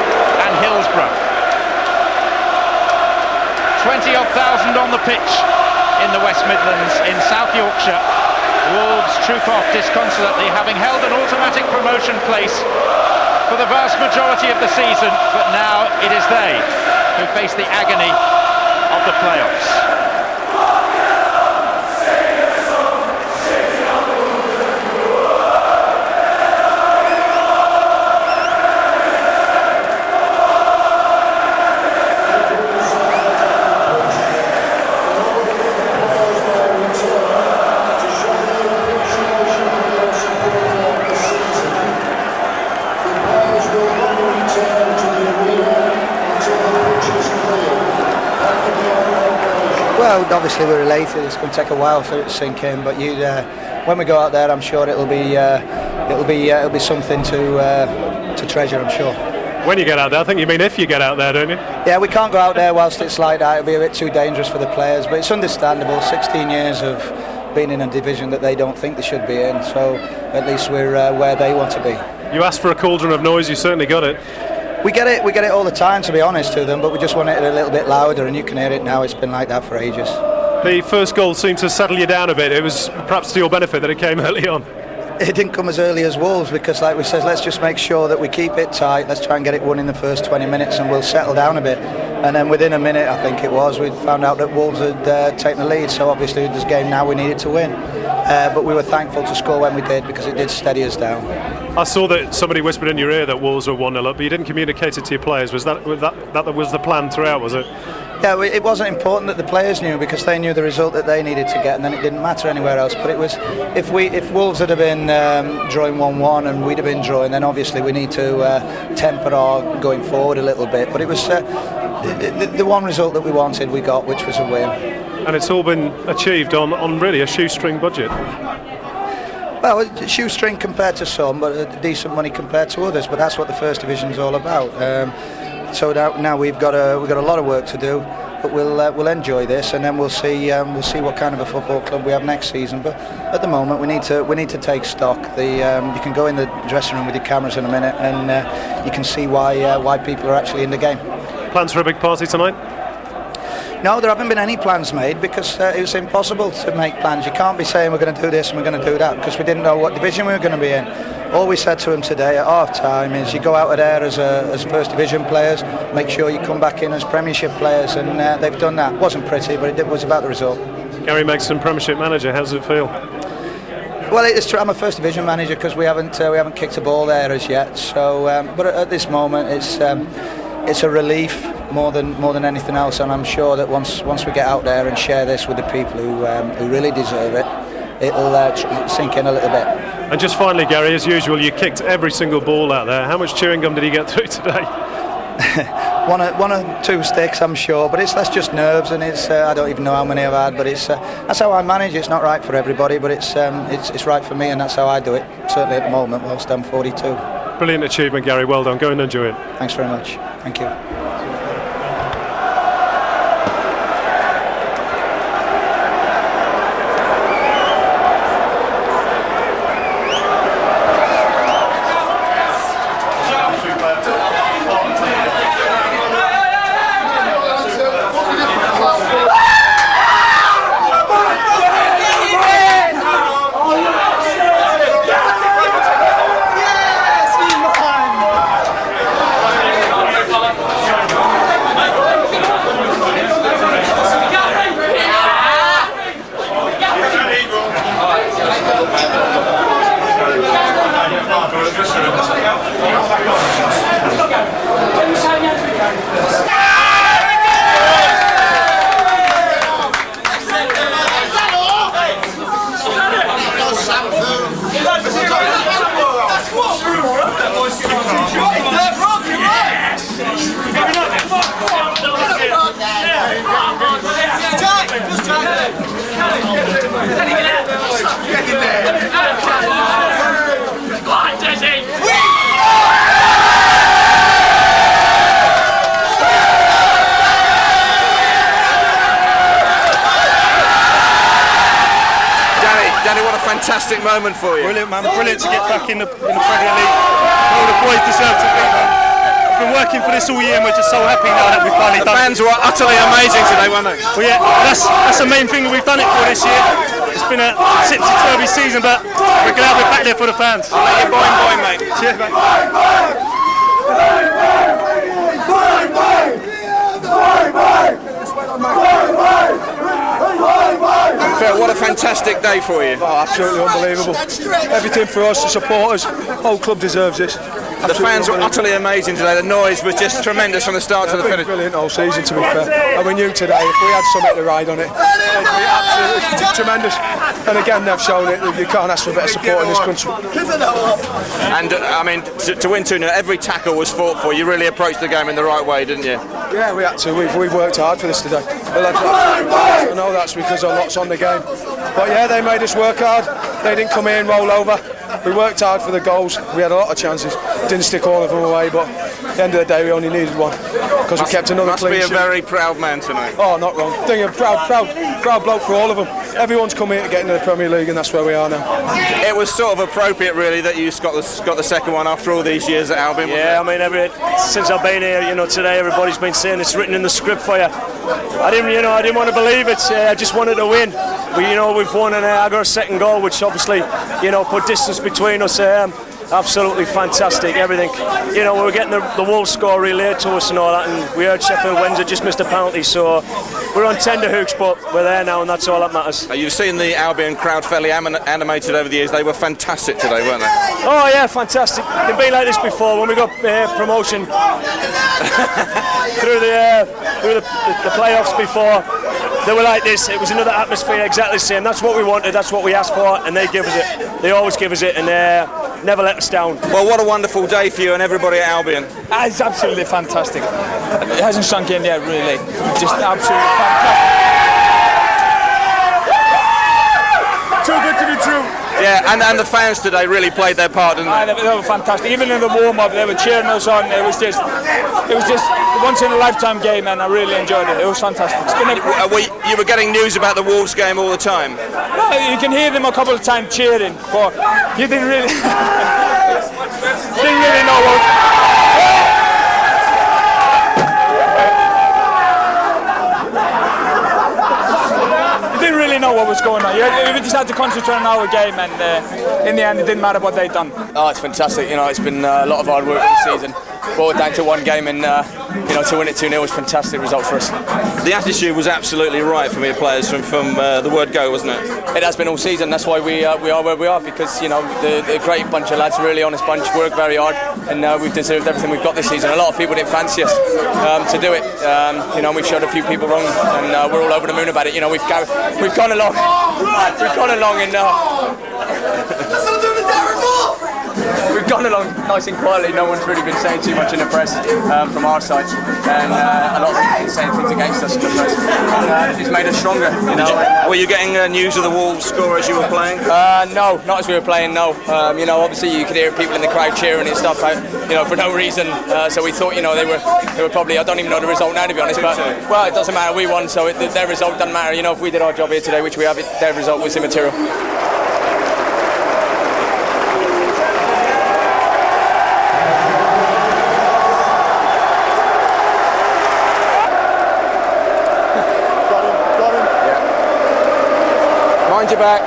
and Hillsborough. 20-odd thousand on the pitch in the West Midlands in South Yorkshire. Wolves troop off disconsolately, having held an automatic promotion place for the vast majority of the season, but now it is they who face the agony of the playoffs. Well, obviously we're elated. It's going to take a while for it to sink in, but when we go out there, I'm sure it'll be something to treasure. I'm sure. When you get out there, I think you mean if you get out there, don't you? Yeah, we can't go out there whilst it's like that. It'll be a bit too dangerous for the players, but it's understandable. 16 years of being in a division that they don't think they should be in, so at least we're where they want to be. You asked for a cauldron of noise. You certainly got it. We get it all the time, to be honest to them, but we just want it a little bit louder, and you can hear it now. It's been like that for ages. The first goal seemed to settle you down a bit. It was perhaps to your benefit that it came early on. It didn't come as early as Wolves, because like we said, let's just make sure that we keep it tight. Let's try and get it won in the first 20 minutes and we'll settle down a bit. And then within a minute, I think it was, we found out that Wolves had taken the lead. So obviously this game now we needed to win. But we were thankful to score when we did, because it did steady us down. I saw that somebody whispered in your ear that Wolves were 1-0 up, but you didn't communicate it to your players. Was that was the plan throughout, was it? Yeah, it wasn't important that the players knew, because they knew the result that they needed to get, and then it didn't matter anywhere else. But it was, if Wolves had been drawing 1-1 and we'd have been drawing, then obviously we need to temper our going forward a little bit. But it was the one result that we wanted, we got, which was a win. And it's all been achieved on really a shoestring budget. Well, shoestring compared to some, but decent money compared to others. But that's what the First Division's all about. So now we've got a lot of work to do, but we'll enjoy this, and then we'll see what kind of a football club we have next season. But at the moment, we need to take stock. You can go in the dressing room with your cameras in a minute, and you can see why people are actually in the game. Plans for a big party tonight? No, there haven't been any plans made, because it was impossible to make plans. You can't be saying we're going to do this and we're going to do that, because we didn't know what division we were going to be in. All we said to them today at half time is, you go out of there as First Division players, make sure you come back in as Premiership players, and they've done that. It wasn't pretty, but it was about the result. Gary Megson, Premiership manager, how does it feel? Well, it's true. I'm a First Division manager, because we haven't kicked a ball there as yet. So, but at this moment, it's a relief more than anything else, and I'm sure that once we get out there and share this with the people who really deserve it, it'll sink in a little bit. And just finally, Gary, as usual, you kicked every single ball out there. How much chewing gum did he get through today? one or two sticks, I'm sure, but that's just nerves, and I don't even know how many I've had, but that's how I manage. It's not right for everybody, but it's right for me, and that's how I do it. Certainly at the moment, whilst I'm 42. Brilliant achievement, Gary. Well done. Go and enjoy it. Thanks very much. Thank you. Danny, what a fantastic moment for you. Brilliant, man. Brilliant to get back in the Premier League. All the boys deserve to be, man. I've been working for this all year and we're just so happy now that we've finally done it. The fans were utterly amazing today, weren't they? Well, yeah, that's the main thing that we've done it for this year. It's been a tipsy-turvy season, but we're glad we're back there for the fans. I'll let you boing, mate. Cheers, mate. Phil, what a fantastic day for you. Oh, absolutely unbelievable. Everything for us, the supporters, whole club deserves this. The fans were utterly amazing today. The noise was just tremendous from the start to the finish. Brilliant all season, to be fair. And we knew today if we had something to ride on it, it'd be absolutely tremendous. And again, they've shown it that you can't ask for better support in this country. And I mean, to win 2-0, every tackle was fought for. You really approached the game in the right way, didn't you? Yeah, we had to. We've worked hard for this today. I know that's because of lots on the game. But yeah, they made us work hard. They didn't come here and roll over. We worked hard for the goals. We had a lot of chances. Didn't stick all of them away, but at the end of the day, we only needed one because we kept another clean sheet. Must be a very proud man tonight. Oh, not wrong. I think a proud bloke for all of them. Everyone's come here to get into the Premier League, and that's where we are now. It was sort of appropriate, really, that you got the second one after all these years at Albion. Yeah, I mean, since I've been here, today everybody's been saying it's written in the script for you. I didn't want to believe it. I just wanted to win. We've won, and I got a second goal, which obviously, put distance between us. Absolutely fantastic, everything. We were getting the Wolves score really late to us and all that, and we heard Sheffield Wednesday just missed a penalty, so we're on tenterhooks, but we're there now, and that's all that matters. You've seen the Albion crowd fairly animated over the years. They were fantastic today, weren't they? Oh yeah, fantastic. They've been like this before. When we got promotion through the playoffs before, they were like this. It was another atmosphere, exactly the same. That's what we wanted, that's what we asked for, and they give us it. They always give us it, and never let us down. Well, what a wonderful day for you and everybody at Albion. It's absolutely fantastic. It hasn't sunk in yet, really. Just absolutely fantastic. Too good to be true. Yeah, and the fans today really played their part, didn't they? They were fantastic. Even in the warm-up, they were cheering us on. It was just a once-in-a-lifetime game, and I really enjoyed it. It was fantastic. You were getting news about the Wolves game all the time? Well, you can hear them a couple of times cheering, but you didn't really, know what. Know what was going on. We just had to concentrate on our game, and in the end it didn't matter what they'd done. Oh, it's fantastic. It's been a lot of hard work this season. Brought it down to one game, and to win it 2-0 was a fantastic result for us. The attitude was absolutely right for me, players from the word go, wasn't it? It has been all season. That's why we are where we are, because the great bunch of lads, really honest bunch, work very hard, and we've deserved everything we've got this season. A lot of people didn't fancy us to do it. We've showed a few people wrong, and we're all over the moon about it. We've gone along. We've gone along and. We've gone along nice and quietly. No one's really been saying too much in the press from our side, and a lot of people have been saying things against us in the press. It's made us stronger. Were you getting news of the Wolves score as you were playing? No, not as we were playing. No, obviously you could hear people in the crowd cheering and stuff, for no reason. So we thought, they were probably. I don't even know the result now, to be honest. But well, it doesn't matter. We won, so their result doesn't matter. If we did our job here today, which we have, their result was immaterial. Mind your back.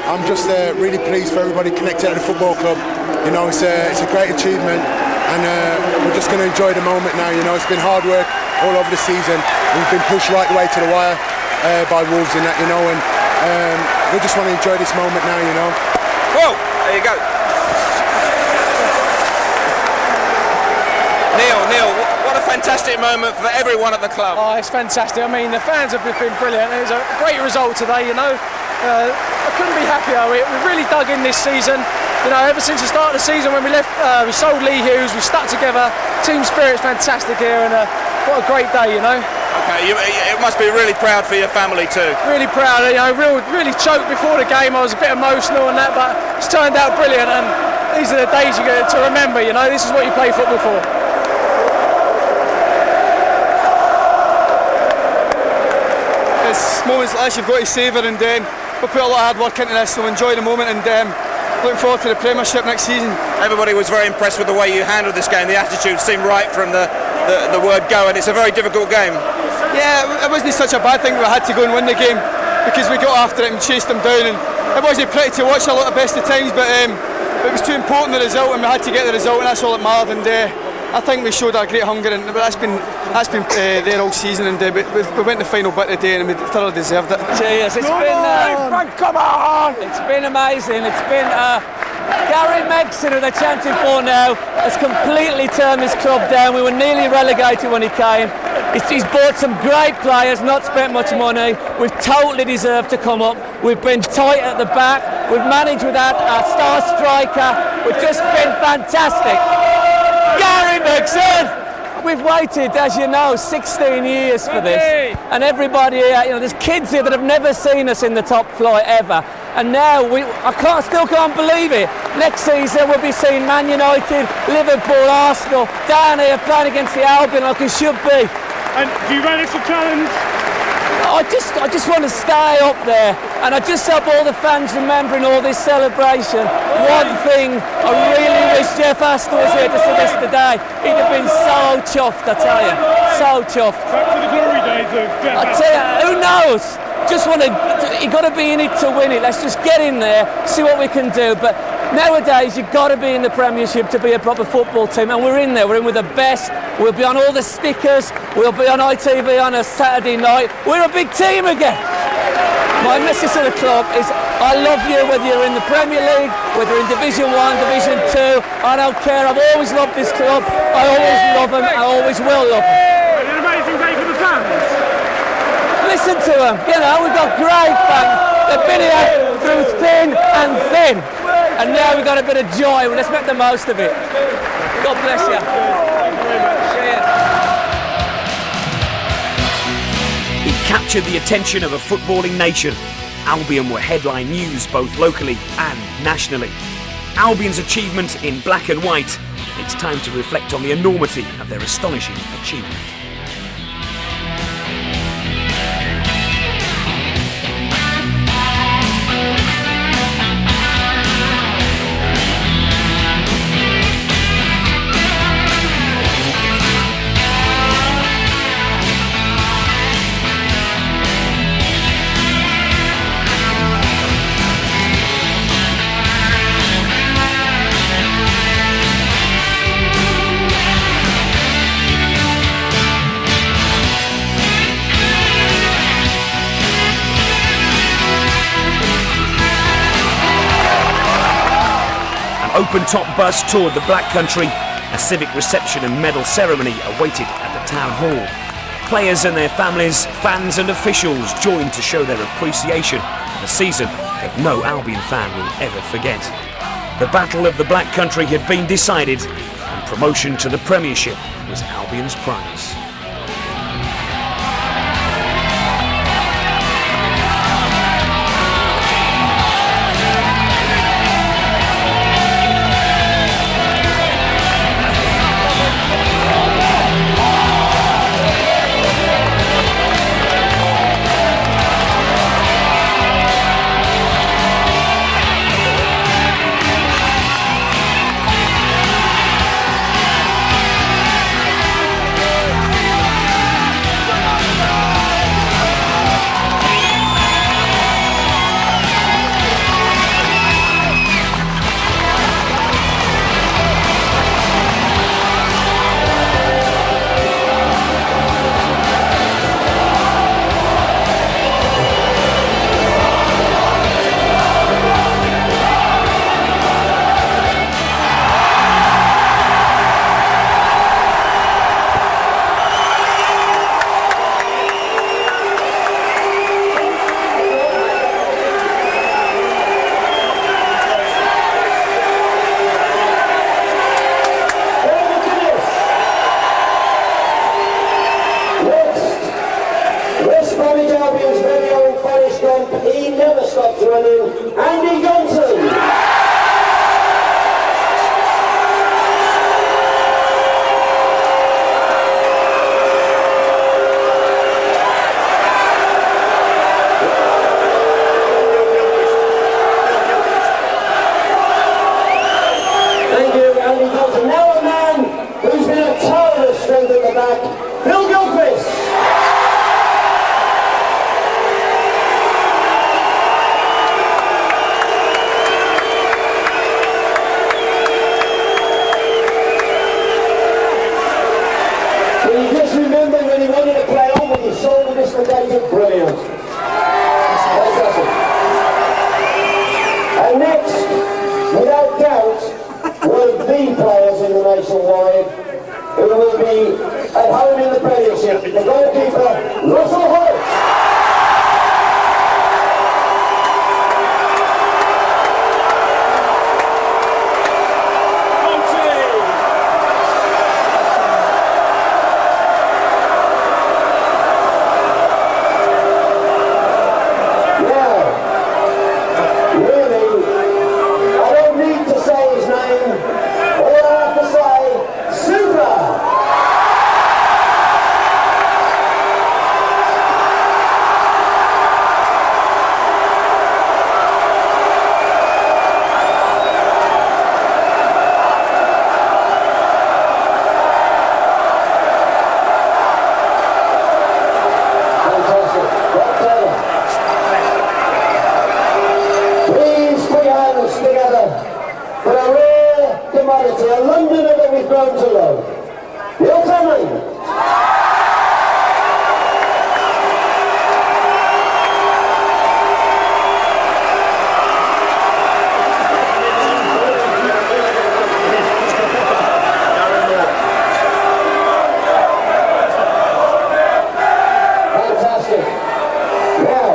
I'm just really pleased for everybody connected at the football club. You know, it's a great achievement, and we're just going to enjoy the moment now. You know, it's been hard work all over the season. We've been pushed right away to the wire by Wolves in that, you know, and we just want to enjoy this moment now, you know. Whoa, there you go. Neil, what a fantastic moment for everyone at the club. Oh, it's fantastic. I mean, the fans have been brilliant. It was a great result today, you know. I couldn't be happier. We really dug in this season. You know, ever since the start of the season when we left, we sold Lee Hughes, we stuck together. Team spirit's fantastic here, and what a great day, you know. Okay, it must be really proud for your family too. Really proud, you know, really choked before the game. I was a bit emotional and that, but it's turned out brilliant, and these are the days you get to remember, you know. This is what you play football for. It's moments like this you've got to savour, and we put a lot of hard work into this, so enjoy the moment, and looking forward to the Premiership next season. Everybody was very impressed with the way you handled this game. The attitude seemed right from the word go, and it's a very difficult game. Yeah, it wasn't such a bad thing. We had to go and win the game because we got after it and chased them down, and it wasn't pretty to watch a lot of best of times, but it was too important, the result, and we had to get the result, and that's all that mattered. And I think we showed a great hunger, and that's been there all season, and we went the final bit today, and we thoroughly deserved it. Cheers! It's been amazing. It's been Gary Megson, who they're chanting for now, has completely turned this club down. We were nearly relegated when he came. He's bought some great players, not spent much money. We've totally deserved to come up. We've been tight at the back. We've managed without our star striker. We've just been fantastic. Gary Megson! We've waited, as you know, 16 years for this, and everybody here, you know, there's kids here that have never seen us in the top flight ever, and now I still can't believe it. Next season we'll be seeing Man United, Liverpool, Arsenal down here playing against the Albion like it should be. And do you relish the challenge? I just want to stay up there, and I just hope all the fans remembering all this celebration. One thing, I really wish Jeff Astor was here to see this today. He'd have been so chuffed, I tell you, so chuffed. Back to the glory days of Jeff I tell you, who knows? You got to be in it to win it. Let's just get in there, see what we can do. But nowadays, you've got to be in the Premiership to be a proper football team, and we're in there. We're in with the best. We'll be on all the stickers. We'll be on ITV on a Saturday night. We're a big team again. My message to the club is, I love you whether you're in the Premier League, whether in Division 1, Division 2. I don't care. I've always loved this club. I always love them. I always will love them. An amazing day for the fans. Listen to them. You know, we've got great fans. They've been here through thin and thin. And now we've got a bit of joy. Well, let's make the most of it. God bless you. Thank you very much. He captured the attention of a footballing nation. Albion were headline news both locally and nationally. Albion's achievement in black and white. It's time to reflect on the enormity of their astonishing achievement. Open-top bus toured the Black Country. A civic reception and medal ceremony awaited at the town hall. Players and their families, fans and officials joined to show their appreciation of a season that no Albion fan will ever forget. The Battle of the Black Country had been decided, and promotion to the Premiership was Albion's prize. to be at home in the Premiership. The goalkeeper, Russell Holt. A Londoner that we've grown to love. You're coming. Fantastic. Now,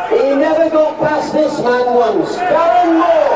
he never got past this man once. Darren Moore.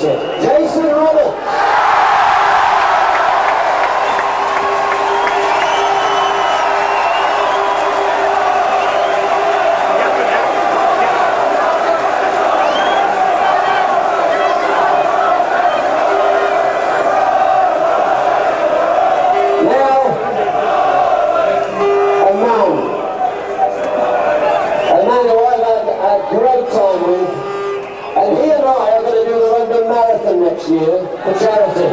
Jason Roberts. Next year for charity.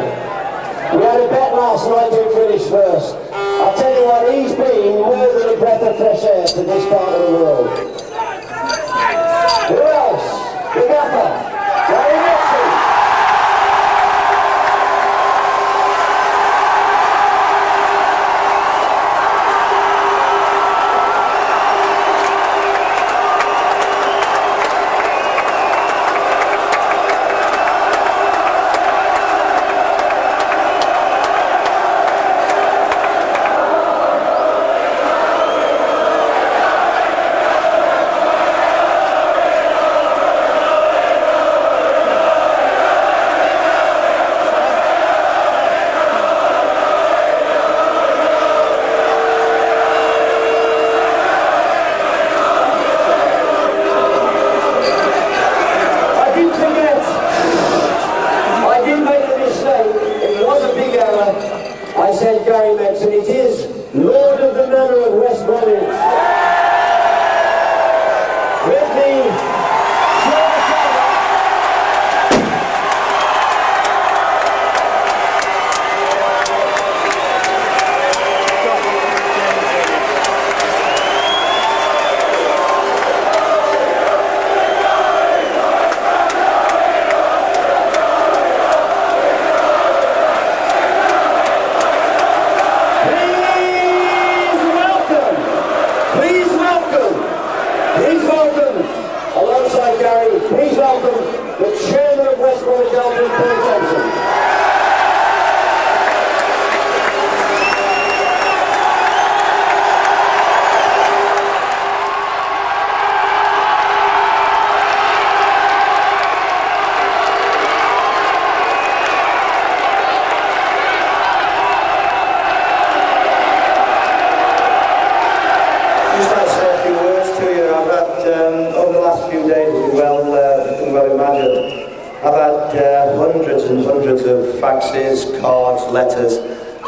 We had a bet last night who finished first. I'll tell you what, he's been more than a breath of fresh air to this part of the world. Who else? The gaffer, Gary Nixon. Gary, please welcome the chairman of West Bromwich Albion, Paul Thompson. Just like to say a few words to you. I've had, over the last few days, as you can well imagine, I've had hundreds and hundreds of faxes, cards, letters,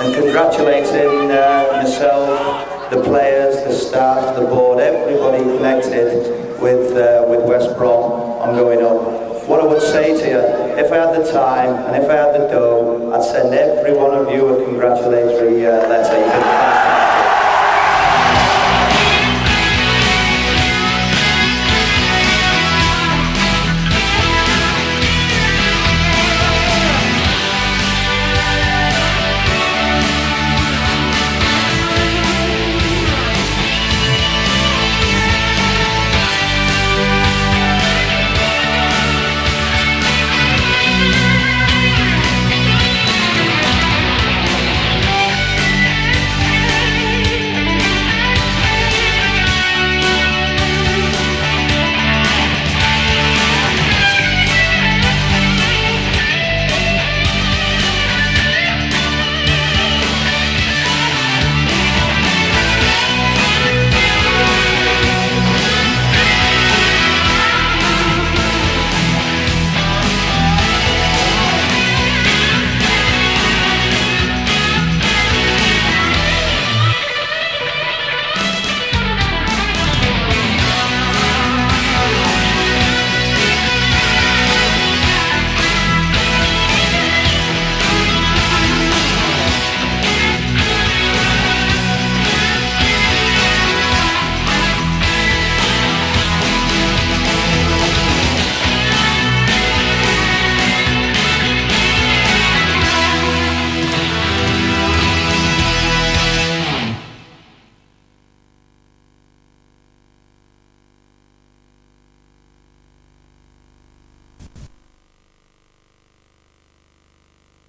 and congratulating myself, the players, the staff, the board, everybody connected with West Brom on going up. What I would say to you, if I had the time and if I had the dough, I'd send every one of you a congratulatory letter.